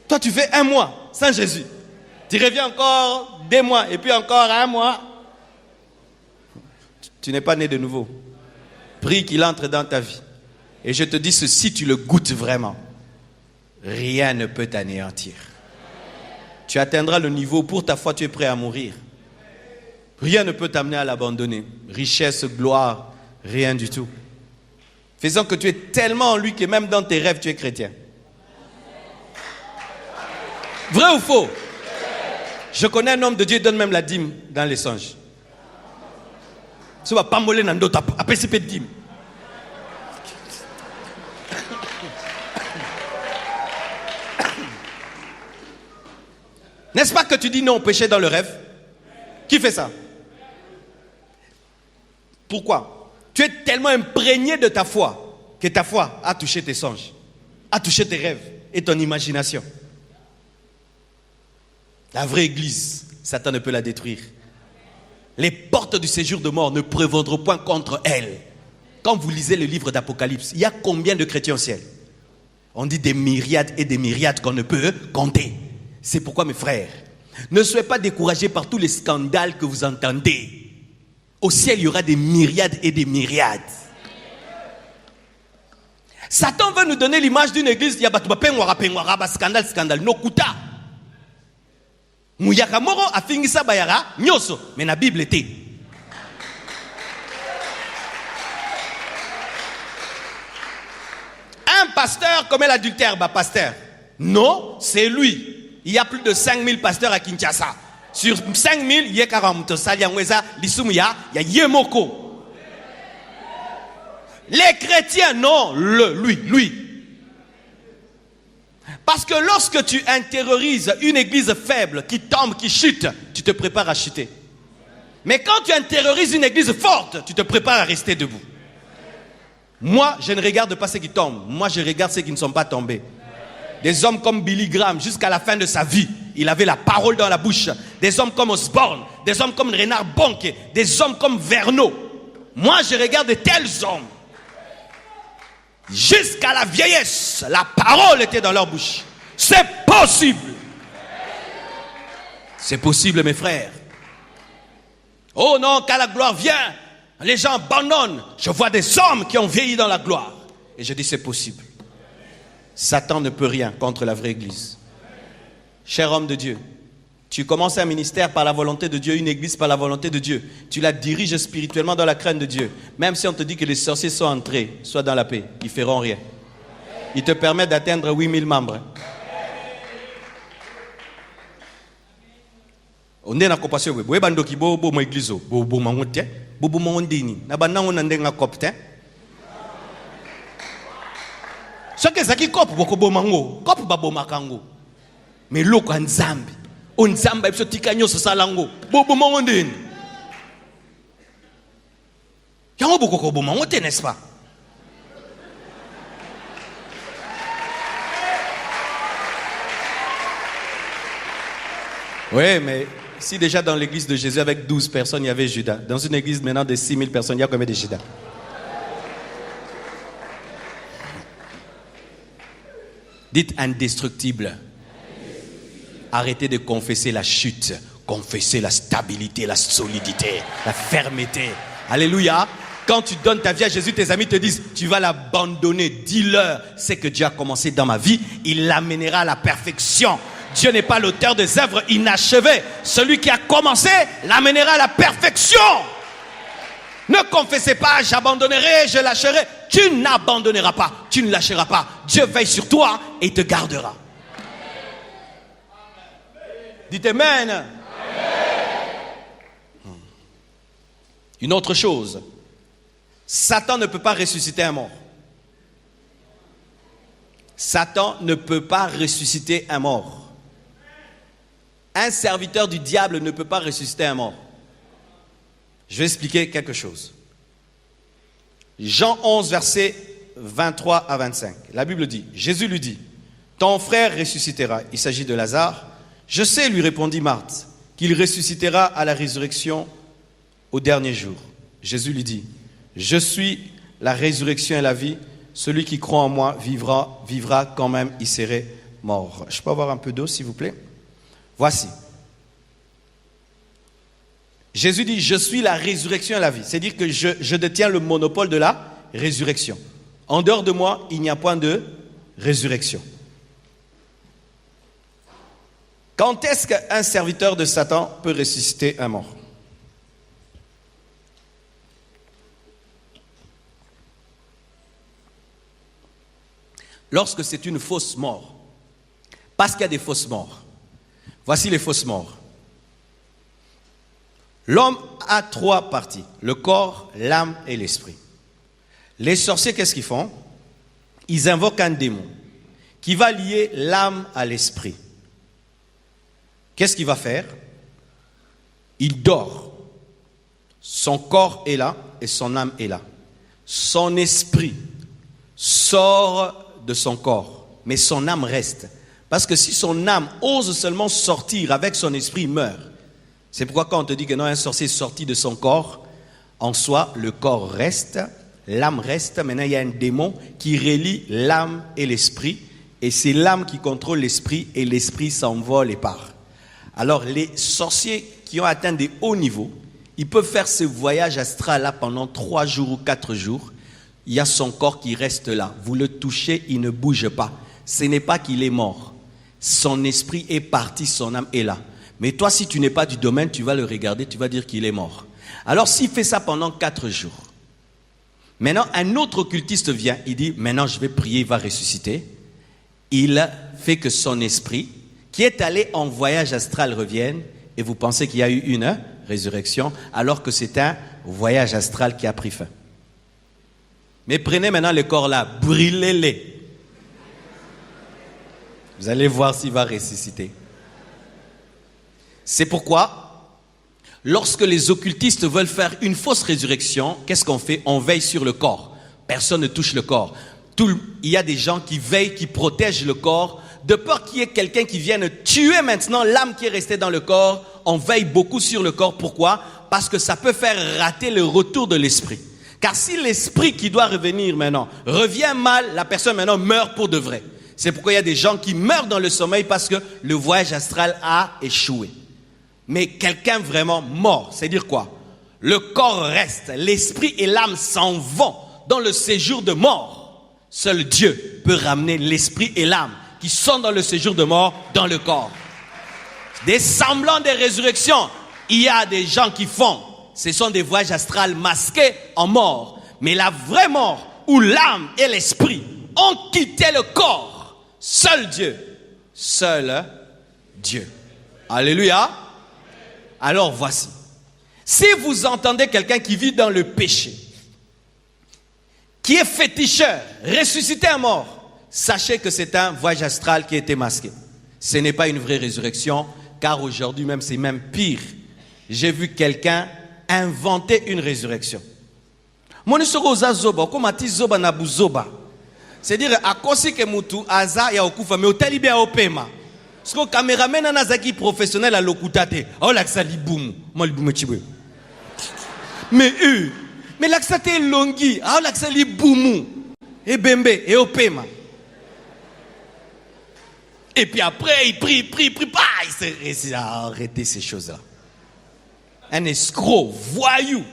S1: Toi, tu fais 1 mois sans Jésus. Tu reviens encore 2 mois et puis encore 1 mois. Tu n'es pas né de nouveau. Prie qu'il entre dans ta vie. Et je te dis ceci, tu le goûtes vraiment. Rien ne peut t'anéantir. Tu atteindras le niveau, pour ta foi, tu es prêt à mourir. Rien ne peut t'amener à l'abandonner. Richesse, gloire, rien du tout. Faisant que tu es tellement en lui que même dans tes rêves, tu es chrétien. Vrai ou faux? Je connais un homme de Dieu, il donne même la dîme dans les songes. Tu vas pas moller dans d'autres, après c'est pas de dîme. N'est-ce pas que tu dis non au péché dans le rêve? Qui fait ça? Pourquoi? Tu es tellement imprégné de ta foi que ta foi a touché tes songes, a touché tes rêves et ton imagination. La vraie église, Satan ne peut la détruire. Les portes du séjour de mort ne prévaudront point contre elle. Quand vous lisez le livre d'Apocalypse, il y a combien de chrétiens au ciel? On dit des myriades et des myriades qu'on ne peut compter. C'est pourquoi, mes frères, ne soyez pas découragés par tous les scandales que vous entendez. Au ciel, il y aura des myriades et des myriades. Satan veut nous donner l'image d'une église. Il y a scandale. Muyaka moko afingisa bayara nyoso, mais na Bible te. Un pasteur commet l'adultère, pasteur. Non, c'est lui. Il y a plus de 5000 pasteurs à Kinshasa. Sur 5000, il y a 40 Saliangweza, Lisumuya, il y a Yemoko. Les chrétiens, non, lui. Parce que lorsque tu intériorises une église faible qui tombe, qui chute, tu te prépares à chuter. Mais quand tu intériorises une église forte, tu te prépares à rester debout. Moi, je ne regarde pas ceux qui tombent. Moi, je regarde ceux qui ne sont pas tombés. Des hommes comme Billy Graham, jusqu'à la fin de sa vie, il avait la parole dans la bouche. Des hommes comme Osborne, des hommes comme Renard Bonke, des hommes comme Verneau. Moi, je regarde de tels hommes. Jusqu'à la vieillesse, la parole était dans leur bouche. C'est possible. C'est possible, mes frères. Oh non, quand la gloire vient, les gens abandonnent. Je vois des hommes qui ont vieilli dans la gloire. Et je dis c'est possible. Satan ne peut rien contre la vraie église. Cher homme de Dieu, tu commences un ministère par la volonté de Dieu, une église par la volonté de Dieu. Tu la diriges spirituellement dans la crainte de Dieu. Même si on te dit que les sorciers sont entrés, sois dans la paix, ils ne feront rien. Ils te permettent d'atteindre 8000 membres. On est dans la compassion. Vous avez dit que vous avez église. Vous avez dit que vous avez dit que vous avez dit ce que c'est qui cop boko bomango cop babomakango mais loko nzambi onzamba biso tikanyo salango bobo mongondeni yango boko ko bomango te, n'est-ce pas? Oui, mais si déjà dans l'église de Jésus avec 12 personnes il y avait Judas, dans une église maintenant de 6000 personnes il y a combien de Judas? Dites indestructible. Arrêtez de confesser la chute. Confessez la stabilité, la solidité, la fermeté. Alléluia. Quand tu donnes ta vie à Jésus, tes amis te disent, tu vas l'abandonner. Dis-leur, c'est que Dieu a commencé dans ma vie. Il l'amènera à la perfection. Dieu n'est pas l'auteur des œuvres inachevées. Celui qui a commencé l'amènera à la perfection. Ne confessez pas, j'abandonnerai, je lâcherai. Tu n'abandonneras pas, tu ne lâcheras pas. Dieu veille sur toi et te gardera. Dites Amen. Amen. Une autre chose, Satan ne peut pas ressusciter un mort. Satan ne peut pas ressusciter un mort. Un serviteur du diable ne peut pas ressusciter un mort. Je vais expliquer quelque chose. Jean 11, versets 23 à 25. La Bible dit, Jésus lui dit, ton frère ressuscitera. Il s'agit de Lazare. Je sais, lui répondit Marthe, qu'il ressuscitera à la résurrection au dernier jour. Jésus lui dit, je suis la résurrection et la vie. Celui qui croit en moi vivra quand même, il serait mort. Je peux avoir un peu d'eau, s'il vous plaît? Voici. Jésus dit, je suis la résurrection et la vie. C'est-à-dire que je détiens le monopole de la résurrection. En dehors de moi, il n'y a point de résurrection. Quand est-ce qu'un serviteur de Satan peut ressusciter un mort? Lorsque c'est une fausse mort. Parce qu'il y a des fausses morts. Voici les fausses morts. L'homme a 3 parties, le corps, l'âme et l'esprit. Les sorciers, qu'est-ce qu'ils font? Ils invoquent un démon qui va lier l'âme à l'esprit. Qu'est-ce qu'il va faire? Il dort. Son corps est là et son âme est là. Son esprit sort de son corps, mais son âme reste. Parce que si son âme ose seulement sortir avec son esprit, il meurt. C'est pourquoi quand on te dit que non, un sorcier est sorti de son corps, en soi, le corps reste, l'âme reste. Maintenant, il y a un démon qui relie l'âme et l'esprit. Et c'est l'âme qui contrôle l'esprit et l'esprit s'envole et part. Alors, les sorciers qui ont atteint des hauts niveaux, ils peuvent faire ce voyage astral-là pendant 3 jours ou 4 jours. Il y a son corps qui reste là. Vous le touchez, il ne bouge pas. Ce n'est pas qu'il est mort. Son esprit est parti, son âme est là. Mais toi, si tu n'es pas du domaine, tu vas le regarder, tu vas dire qu'il est mort. Alors s'il fait ça pendant 4 jours, maintenant un autre occultiste vient, il dit, maintenant je vais prier, il va ressusciter. Il fait que son esprit, qui est allé en voyage astral, revienne, et vous pensez qu'il y a eu une résurrection, alors que c'est un voyage astral qui a pris fin. Mais prenez maintenant les corps là, brûlez-les. Vous allez voir s'il va ressusciter. C'est pourquoi, lorsque les occultistes veulent faire une fausse résurrection, qu'est-ce qu'on fait? On veille sur le corps. Personne ne touche le corps. Il y a des gens qui veillent, qui protègent le corps, de peur qu'il y ait quelqu'un qui vienne tuer maintenant l'âme qui est restée dans le corps. On veille beaucoup sur le corps. Pourquoi? Parce que ça peut faire rater le retour de l'esprit. Car si l'esprit qui doit revenir maintenant revient mal, la personne maintenant meurt pour de vrai. C'est pourquoi il y a des gens qui meurent dans le sommeil parce que le voyage astral a échoué. Mais quelqu'un vraiment mort, c'est dire quoi? Le corps reste, l'esprit et l'âme s'en vont dans le séjour de mort. Seul Dieu peut ramener l'esprit et l'âme qui sont dans le séjour de mort dans le corps. Des semblants de résurrection, il y a des gens qui font. Ce sont des voyages astrales masqués en mort. Mais la vraie mort, où l'âme et l'esprit ont quitté le corps, seul Dieu. Alléluia. Alors voici. Si vous entendez quelqu'un qui vit dans le péché, qui est féticheur, ressuscité à mort, sachez que c'est un voyage astral qui a été masqué. Ce n'est pas une vraie résurrection, car aujourd'hui même, c'est même pire. J'ai vu quelqu'un inventer une résurrection. C'est-à-dire, à cause que mutu aza ya okufa, mais au talibé à opema. Parce que le caméraman a zaki professionnel à l'okutate. Oh, l'accent liboum. Moi, liboum chibwe. Mais l'accent est longi. Oh, l'accent liboum. Et bembe, et opema. Et puis après, il prie. Il s'est arrêté ces choses-là. Un escroc, voyou.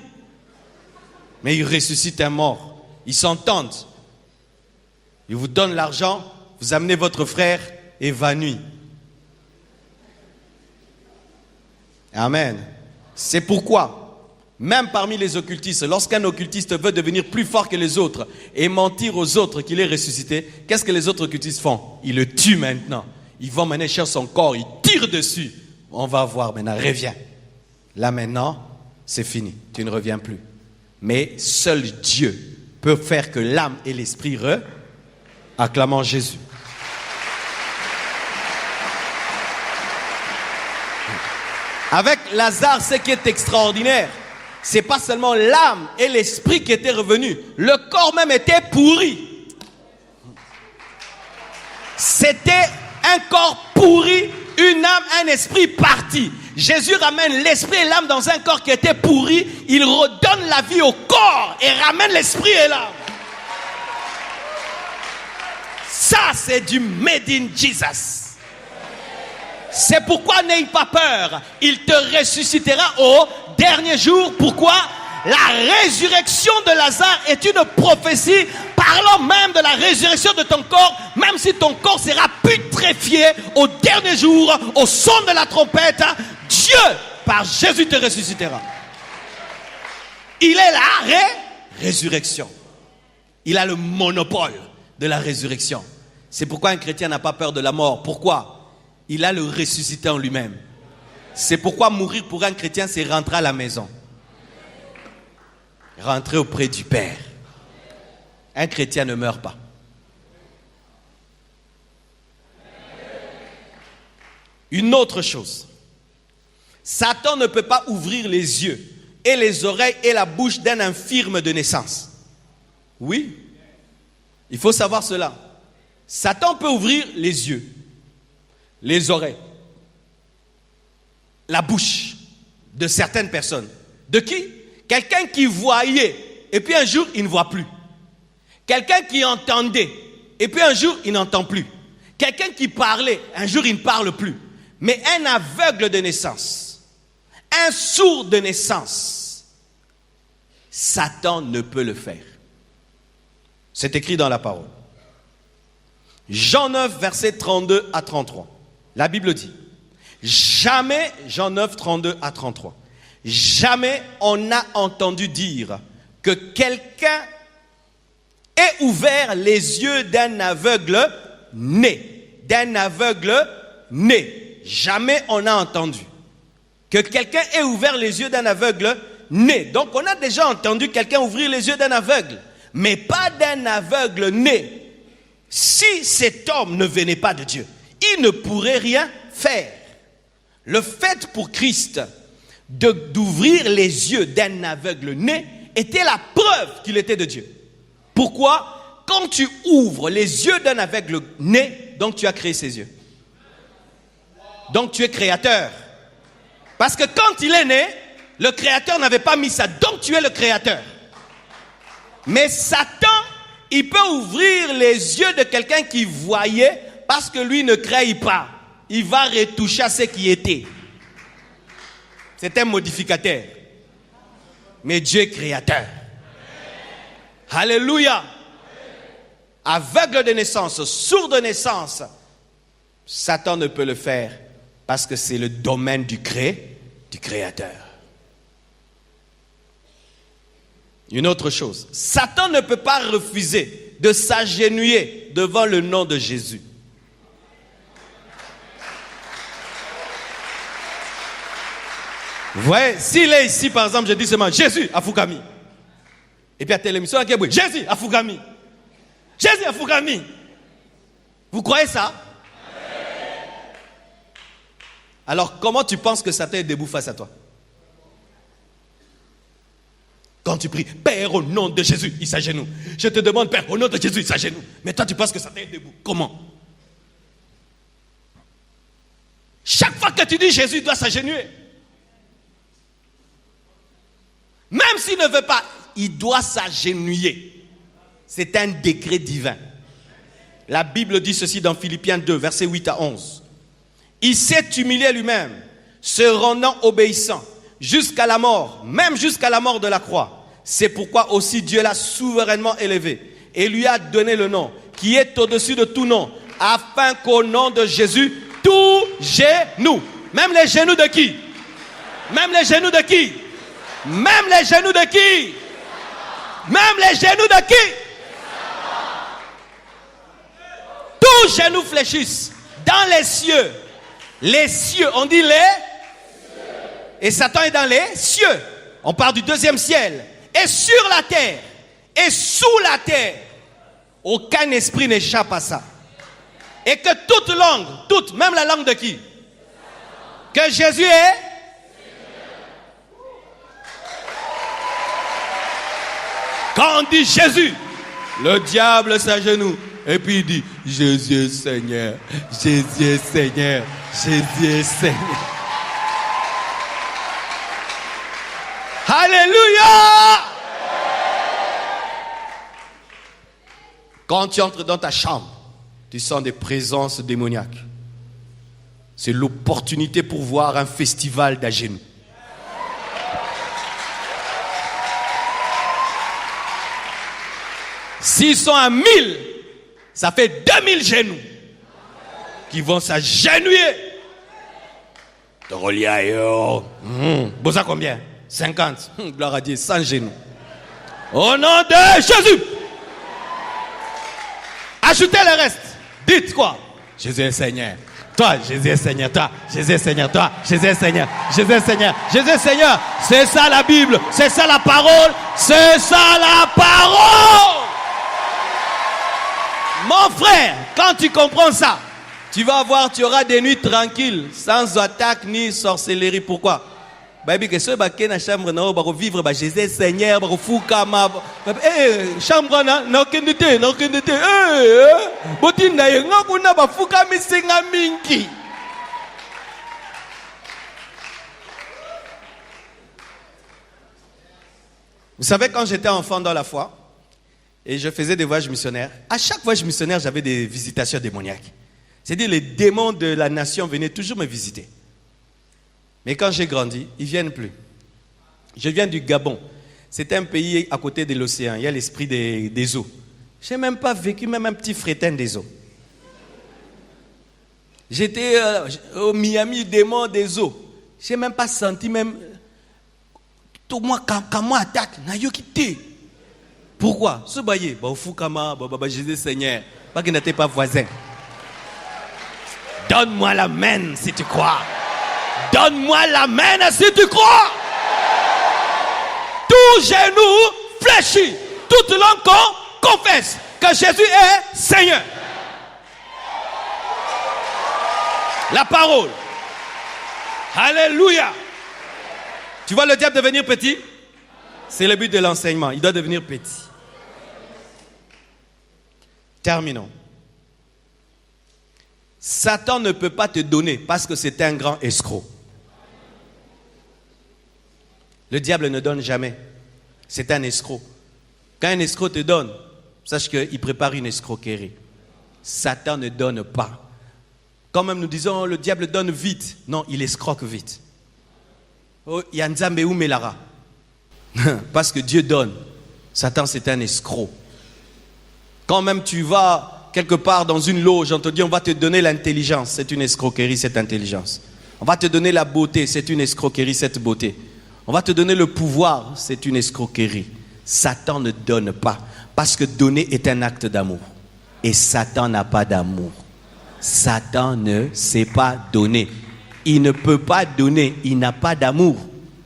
S1: Mais il ressuscite un mort. Ils s'entendent. Il vous donne l'argent, vous amenez votre frère évanoui. Amen. C'est pourquoi, même parmi les occultistes, lorsqu'un occultiste veut devenir plus fort que les autres et mentir aux autres qu'il est ressuscité, qu'est-ce que les autres occultistes font? Ils le tuent maintenant. Ils vont mener chercher son corps, ils tirent dessus. On va voir maintenant, reviens. Là maintenant, c'est fini, tu ne reviens plus. Mais seul Dieu peut faire que l'âme et l'esprit acclamant Jésus. Avec Lazare, ce qui est extraordinaire, c'est pas seulement l'âme et l'esprit qui étaient revenus, le corps même était pourri. C'était un corps pourri, une âme, un esprit parti. Jésus ramène l'esprit et l'âme dans un corps qui était pourri, il redonne la vie au corps et ramène l'esprit et l'âme. Ça, c'est du made in Jesus. C'est pourquoi n'aie pas peur. Il te ressuscitera au dernier jour. Pourquoi? La résurrection de Lazare est une prophétie parlant même de la résurrection de ton corps, même si ton corps sera putréfié au dernier jour, au son de la trompette, Dieu, par Jésus, te ressuscitera. Il est la résurrection. Il a le monopole de la résurrection. C'est pourquoi un chrétien n'a pas peur de la mort. Pourquoi? Il a le ressuscité en lui-même. C'est pourquoi mourir pour un chrétien, c'est rentrer à la maison. Rentrer auprès du Père. Un chrétien ne meurt pas. Une autre chose. Satan ne peut pas ouvrir les yeux et les oreilles et la bouche d'un infirme de naissance. Oui, il faut savoir cela. Satan peut ouvrir les yeux, les oreilles, la bouche de certaines personnes. De qui? Quelqu'un qui voyait et puis un jour il ne voit plus. Quelqu'un qui entendait et puis un jour il n'entend plus. Quelqu'un qui parlait, un jour il ne parle plus. Mais un aveugle de naissance, un sourd de naissance, Satan ne peut le faire. C'est écrit dans la parole. Jean 9, versets 32 à 33. La Bible dit: Jamais, Jean 9, 32 à 33, jamais on n'a entendu dire que quelqu'un ait ouvert les yeux d'un aveugle né. D'un aveugle né. Jamais on a entendu que quelqu'un ait ouvert les yeux d'un aveugle né. Donc on a déjà entendu quelqu'un ouvrir les yeux d'un aveugle, mais pas d'un aveugle né. Si cet homme ne venait pas de Dieu, il ne pourrait rien faire. Le fait pour Christ d'ouvrir les yeux d'un aveugle né était la preuve qu'il était de Dieu. Pourquoi? Quand tu ouvres les yeux d'un aveugle né, donc tu as créé ses yeux. Donc tu es créateur. Parce que quand il est né, le créateur n'avait pas mis ça. Donc tu es le créateur. Mais Satan, il peut ouvrir les yeux de quelqu'un qui voyait parce que lui ne crée pas. Il va retoucher à ce qui était. C'est un modificateur. Mais Dieu est créateur. Alléluia. Aveugle de naissance, sourd de naissance, Satan ne peut le faire parce que c'est le domaine du créateur. Une autre chose, Satan ne peut pas refuser de s'agenouiller devant le nom de Jésus. Vous voyez, s'il est ici, par exemple, je dis seulement Jésus à Fukami. Et puis à télévision, Jésus à Fukami. Jésus à Fukami. Vous croyez ça? Alors, comment tu penses que Satan est debout face à toi? Quand tu pries, Père, au nom de Jésus, il s'agenouille. Je te demande, Père, au nom de Jésus, il s'agenouille. Mais toi, tu penses que Satan est debout. Comment? Chaque fois que tu dis Jésus, il doit s'agenouiller. Même s'il ne veut pas, il doit s'agenouiller. C'est un décret divin. La Bible dit ceci dans Philippiens 2, versets 8 à 11. Il s'est humilié lui-même, se rendant obéissant jusqu'à la mort, même jusqu'à la mort de la croix. C'est pourquoi aussi Dieu l'a souverainement élevé et lui a donné le nom qui est au-dessus de tout nom, afin qu'au nom de Jésus, tout genou, même les genoux de qui? Même les genoux de qui? Même les genoux de qui? Même les genoux de qui? Tous genoux fléchissent dans les cieux. Les cieux, on dit les? Et Satan est dans les cieux. On parle du deuxième ciel. Et sur la terre. Et sous la terre. Aucun esprit n'échappe à ça. Et que toute langue, toute, même la langue de qui? Que Jésus est? Quand on dit Jésus, le diable s'agenouille. Et puis il dit, Jésus est Seigneur, Jésus est Seigneur, Jésus est Seigneur. Alléluia! Quand tu entres dans ta chambre, tu sens des présences démoniaques. C'est l'opportunité pour voir un festival d'agénou. S'ils sont à 1000, ça fait 2000 genoux qui vont s'agenouiller. Bon, ça combien? 50. Gloire à Dieu, 100 genoux. Au nom de Jésus. Ajoutez le reste. Dites quoi? Jésus est Seigneur. Toi, Jésus est Seigneur. Toi, Jésus est Seigneur. Toi, Jésus est Seigneur. Jésus est Seigneur. Jésus est Seigneur. C'est ça la Bible. C'est ça la parole. C'est ça la parole. Mon frère, quand tu comprends ça, tu vas voir, tu auras des nuits tranquilles, sans attaque ni sorcellerie. Pourquoi? Baby, que ceux qui sont dans la chambre, ils vivre, Jésus Seigneur, ils font comme chambre, n'a aucune idée, n'a aucune idée. Vous savez, quand j'étais enfant dans la foi, et je faisais des voyages missionnaires, à chaque voyage missionnaire, j'avais des visitations démoniaques. C'est-à-dire, les démons de la nation venaient toujours me visiter. Mais quand j'ai grandi, ils ne viennent plus. Je viens du Gabon. C'est un pays à côté de l'océan. Il y a l'esprit des eaux. Je n'ai même pas vécu même un petit frétin des eaux. J'étais au Miami, démon des eaux. Je n'ai même pas senti même... Tout moi, quand moi attaque, n'a-yo quitté. Pourquoi? Ce baillé, bah, fou kama, bah, Jésus Seigneur, pas qu'il n'était pas voisin. Donne-moi la main si tu crois. Donne-moi la main si tu crois. Tout genou fléchit, toute langue confesse que Jésus est Seigneur. La parole. Alléluia. Tu vois le diable devenir petit? C'est le but de l'enseignement. Il doit devenir petit. Terminons. Satan ne peut pas te donner parce que c'est un grand escroc. Le diable ne donne jamais. C'est un escroc. Quand un escroc te donne, sache qu'il prépare une escroquerie. Satan ne donne pas. Quand même nous disons le diable donne vite. Non, il escroque vite. Oh, Yanzambe ou Melara. Parce que Dieu donne. Satan c'est un escroc. Quand même tu vas quelque part dans une loge, on te dit on va te donner l'intelligence. C'est une escroquerie cette intelligence. On va te donner la beauté. C'est une escroquerie cette beauté. On va te donner le pouvoir. C'est une escroquerie. Satan ne donne pas. Parce que donner est un acte d'amour. Et Satan n'a pas d'amour. Satan ne sait pas donner. Il ne peut pas donner. Il n'a pas d'amour.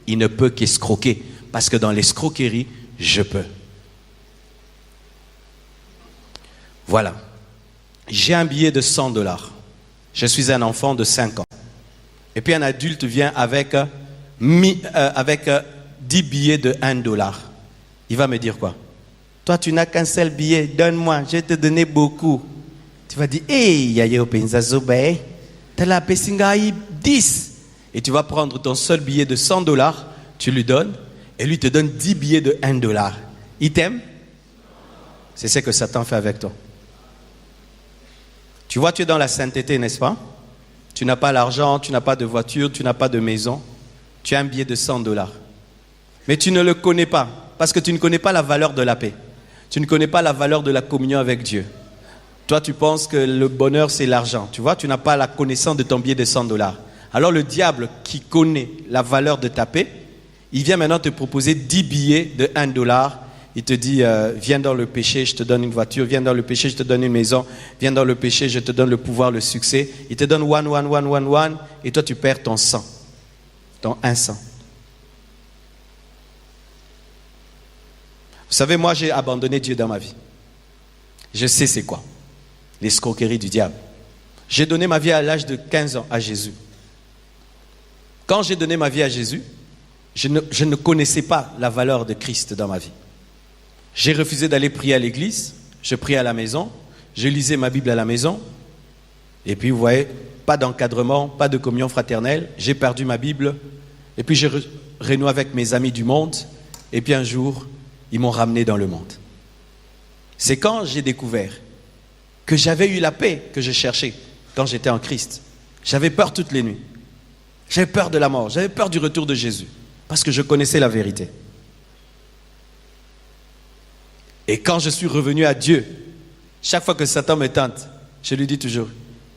S1: Il ne peut qu'escroquer. Parce que dans l'escroquerie, je peux. Voilà. J'ai un billet de $100. Je suis un enfant de 5 ans. Et puis un adulte vient avec 10 billets de $1. Il va me dire quoi? Toi, tu n'as qu'un seul billet. Donne-moi. Je vais te donner beaucoup. Tu vas dire, hey, yayo penzazobe, t'as la pesingaï 10. Et tu vas prendre ton seul billet de $100, tu lui donnes, et lui te donne 10 billets de $1. Il t'aime? C'est ce que Satan fait avec toi. Tu vois, tu es dans la sainteté, n'est-ce pas? Tu n'as pas l'argent, tu n'as pas de voiture, tu n'as pas de maison. Tu as un billet de $100. Mais tu ne le connais pas, parce que tu ne connais pas la valeur de la paix. Tu ne connais pas la valeur de la communion avec Dieu. Toi, tu penses que le bonheur, c'est l'argent. Tu vois, tu n'as pas la connaissance de ton billet de $100. Alors le diable qui connaît la valeur de ta paix, il vient maintenant te proposer 10 billets de $1. Il te dit, viens dans le péché, je te donne une voiture. Viens dans le péché, je te donne une maison. Viens dans le péché, je te donne le pouvoir, le succès. Il te donne one. Et toi, tu perds ton 100. Ton 100. Vous savez, moi, j'ai abandonné Dieu dans ma vie. Je sais c'est quoi. L'escroquerie du diable. J'ai donné ma vie à l'âge de 15 ans à Jésus. Quand j'ai donné ma vie à Jésus, je ne connaissais pas la valeur de Christ dans ma vie. J'ai refusé d'aller prier à l'église, je priais à la maison, je lisais ma Bible à la maison, et puis vous voyez, pas d'encadrement, pas de communion fraternelle, j'ai perdu ma Bible, et puis j'ai renoué avec mes amis du monde, et puis un jour, ils m'ont ramené dans le monde. C'est quand j'ai découvert que j'avais eu la paix que je cherchais quand j'étais en Christ. J'avais peur toutes les nuits. J'avais peur de la mort, j'avais peur du retour de Jésus, parce que je connaissais la vérité. Et quand je suis revenu à Dieu, chaque fois que Satan me tente, je lui dis toujours,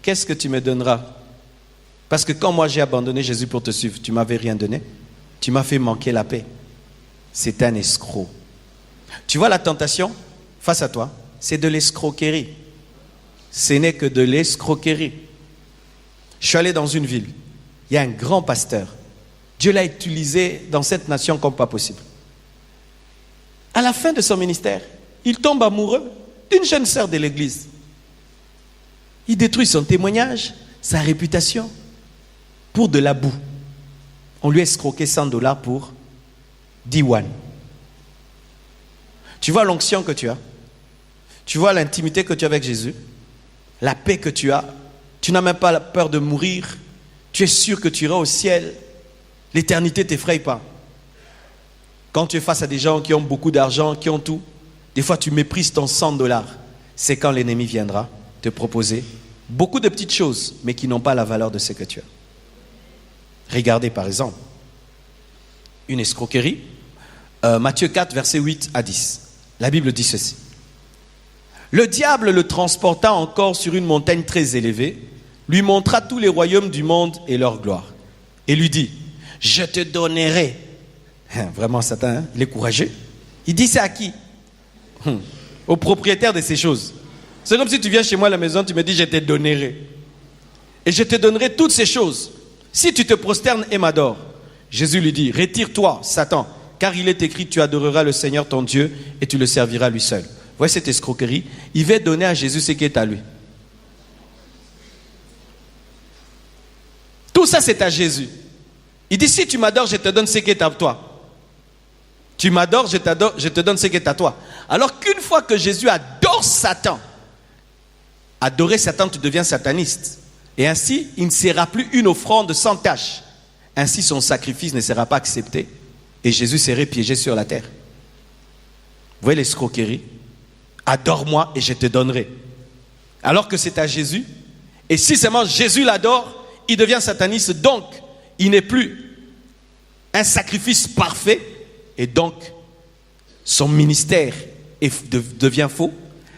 S1: qu'est-ce que tu me donneras? Parce que quand moi j'ai abandonné Jésus pour te suivre, tu ne m'avais rien donné. Tu m'as fait manquer la paix. C'est un escroc. Tu vois la tentation face à toi, c'est de l'escroquerie. Ce n'est que de l'escroquerie. Je suis allé dans une ville. Il y a un grand pasteur. Dieu l'a utilisé dans cette nation comme pas possible. À la fin de son ministère, il tombe amoureux d'une jeune sœur de l'église. Il détruit son témoignage, sa réputation, pour de la boue. On lui a escroqué $100 pour 10 won. Tu vois l'onction que tu as? Tu vois l'intimité que tu as avec Jésus? La paix que tu as? Tu n'as même pas peur de mourir? Tu es sûr que tu iras au ciel? L'éternité ne t'effraie pas. Quand tu es face à des gens qui ont beaucoup d'argent, qui ont tout, des fois tu méprises ton $100. C'est quand l'ennemi viendra te proposer beaucoup de petites choses, mais qui n'ont pas la valeur de ce que tu as. Regardez par exemple, une escroquerie. Matthieu 4, versets 8 à 10. La Bible dit ceci. Le diable le transporta encore sur une montagne très élevée, lui montra tous les royaumes du monde et leur gloire. Et lui dit, je te donnerai. Vraiment, Satan, hein? Il est courageux. Il dit, c'est à qui? Au propriétaire de ces choses. C'est comme si tu viens chez moi à la maison, tu me dis, je te donnerai. Et je te donnerai toutes ces choses. Si tu te prosternes et m'adores. Jésus lui dit, retire-toi, Satan, car il est écrit, tu adoreras le Seigneur ton Dieu et tu le serviras lui seul. Voyez cette escroquerie. Il veut donner à Jésus ce qui est à lui. Tout ça, c'est à Jésus. Il dit, si tu m'adores, je te donne ce qui est à toi. Tu m'adores, je t'adore, je te donne ce qui est à toi. Alors qu'une fois que Jésus adore Satan, adorer Satan, tu deviens sataniste. Et ainsi, il ne sera plus une offrande sans tache. Ainsi, son sacrifice ne sera pas accepté. Et Jésus serait piégé sur la terre. Vous voyez l'escroquerie? Adore-moi et je te donnerai. Alors que c'est à Jésus. Et si seulement Jésus l'adore, il devient sataniste. Donc, il n'est plus un sacrifice parfait. Et donc, son ministère devient faux.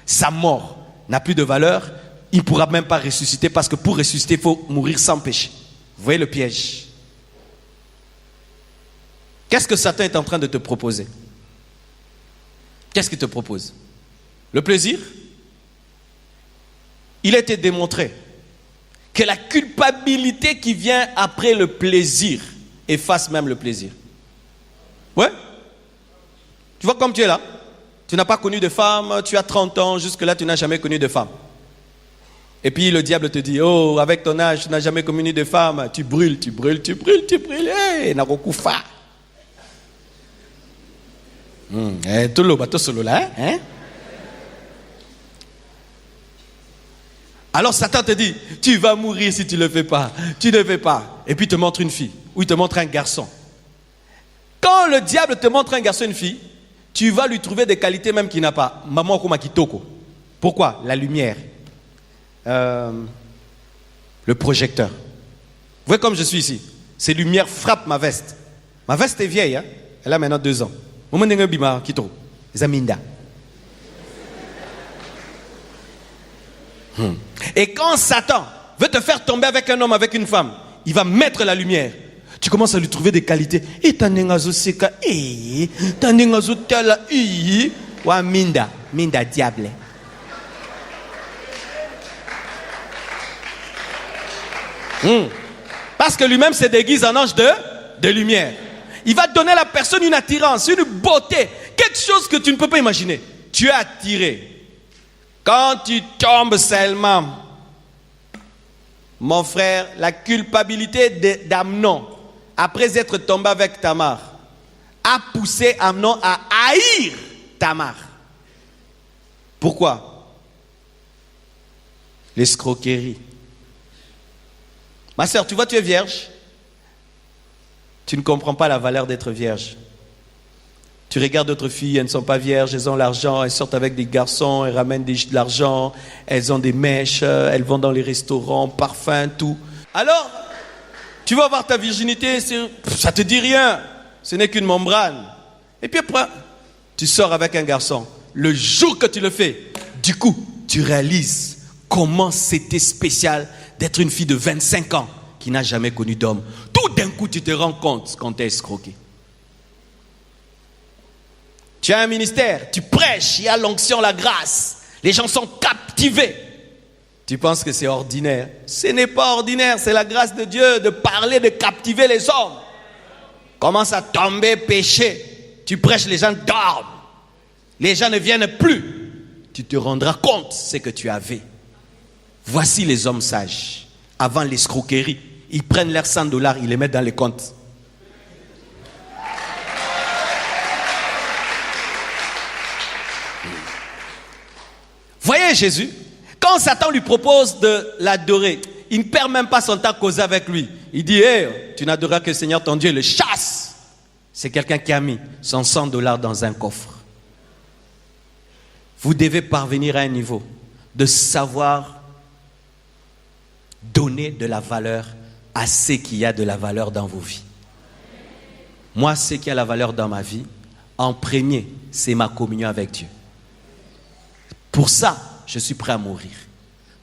S1: Sa mort n'a plus de valeur. Il ne pourra même pas ressusciter parce que pour ressusciter, il faut mourir sans péché. Vous voyez le piège? Qu'est-ce que Satan est en train de te proposer? Qu'est-ce qu'il te propose? Le plaisir? Il a été démontré que la culpabilité qui vient après le plaisir efface même le plaisir. Ouais? Tu vois comme tu es là? Tu n'as pas connu de femme, tu as 30 ans, jusque-là tu n'as jamais connu de femme. Et puis le diable te dit, oh, avec ton âge, tu n'as jamais connu de femme, tu brûles, tu brûles, tu brûles, tu brûles, hey, narokufa. Tout le bateau solo là, hein? Alors Satan te dit, tu vas mourir si tu ne le fais pas, tu ne fais pas. Et puis il te montre une fille, ou il te montre un garçon. Quand le diable te montre un garçon, une fille, tu vas lui trouver des qualités même qu'il n'a pas. Maman Okuma Kitoko. Pourquoi? La lumière. Le projecteur. Vous voyez comme je suis ici. Ces lumières frappent ma veste. Ma veste est vieille, hein? Elle a maintenant 2 ans. Et quand Satan veut te faire tomber avec un homme, avec une femme, il va mettre la lumière. Tu commences à lui trouver des qualités. Et tanengazo seka, tanengazo tala, wa minda diable. Parce que lui-même se déguise en ange de lumière. Il va donner à la personne une attirance, une beauté, quelque chose que tu ne peux pas imaginer. Tu es attiré. Quand tu tombes seulement, mon frère, la culpabilité d'Amnon, après être tombé avec Tamar, a poussé Amnon à haïr Tamar. Pourquoi? L'escroquerie. Ma soeur, tu vois, tu es vierge. Tu ne comprends pas la valeur d'être vierge. Tu regardes d'autres filles, elles ne sont pas vierges, elles ont l'argent, elles sortent avec des garçons, elles ramènent de l'argent, elles ont des mèches, elles vont dans les restaurants, parfums, tout. Alors, tu vas avoir ta virginité, ça te dit rien, ce n'est qu'une membrane. Et puis après, tu sors avec un garçon. Le jour que tu le fais, du coup, tu réalises comment c'était spécial d'être une fille de 25 ans qui n'a jamais connu d'homme. Tout d'un coup, tu te rends compte quand tu es escroqué. Tu as un ministère, tu prêches, il y a l'onction, la grâce. Les gens sont captivés. Tu penses que c'est ordinaire. Ce n'est pas ordinaire, c'est la grâce de Dieu de parler, de captiver les hommes. Commence à tomber, pécher. Tu prêches, les gens dorment. Les gens ne viennent plus. Tu te rendras compte de ce que tu avais. Voici les hommes sages. Avant l'escroquerie, ils prennent leurs $100, ils les mettent dans les comptes. Voyez Jésus, quand Satan lui propose de l'adorer, il ne perd même pas son temps à causer avec lui. Il dit, hey, tu n'adoreras que le Seigneur ton Dieu, le chasse. C'est quelqu'un qui a mis son $100 dans un coffre. Vous devez parvenir à un niveau de savoir donner de la valeur à ce qui a de la valeur dans vos vies. Moi, ce qui a la valeur dans ma vie, en premier, c'est ma communion avec Dieu. Pour ça, je suis prêt à mourir.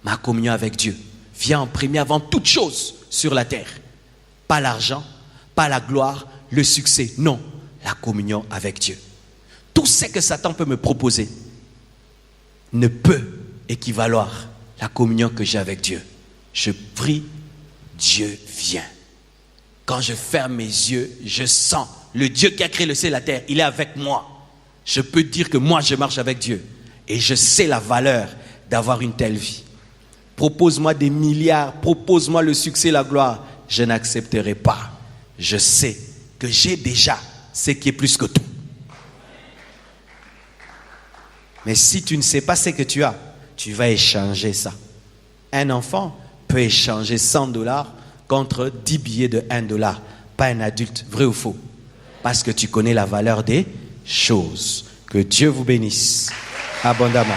S1: Ma communion avec Dieu.
S2: vient en premier avant toute chose sur la terre. Pas l'argent, pas la gloire, le succès. Non, la communion avec Dieu. Tout ce que Satan peut me proposer ne peut équivaloir la communion que j'ai avec Dieu. Je prie, Dieu vient. Quand je ferme mes yeux, je sens le Dieu qui a créé le ciel et la terre. Il est avec moi. Je peux dire que moi, je marche avec Dieu. Et je sais la valeur d'avoir une telle vie. Propose-moi des milliards, propose-moi le succès, la gloire. Je n'accepterai pas. Je sais que j'ai déjà ce qui est plus que tout. Mais si tu ne sais pas ce que tu as, tu vas échanger ça. Un enfant peut échanger $100 contre 10 billets de $1. Pas un adulte, vrai ou faux? Parce que tu connais la valeur des choses. Que Dieu vous bénisse abondamment.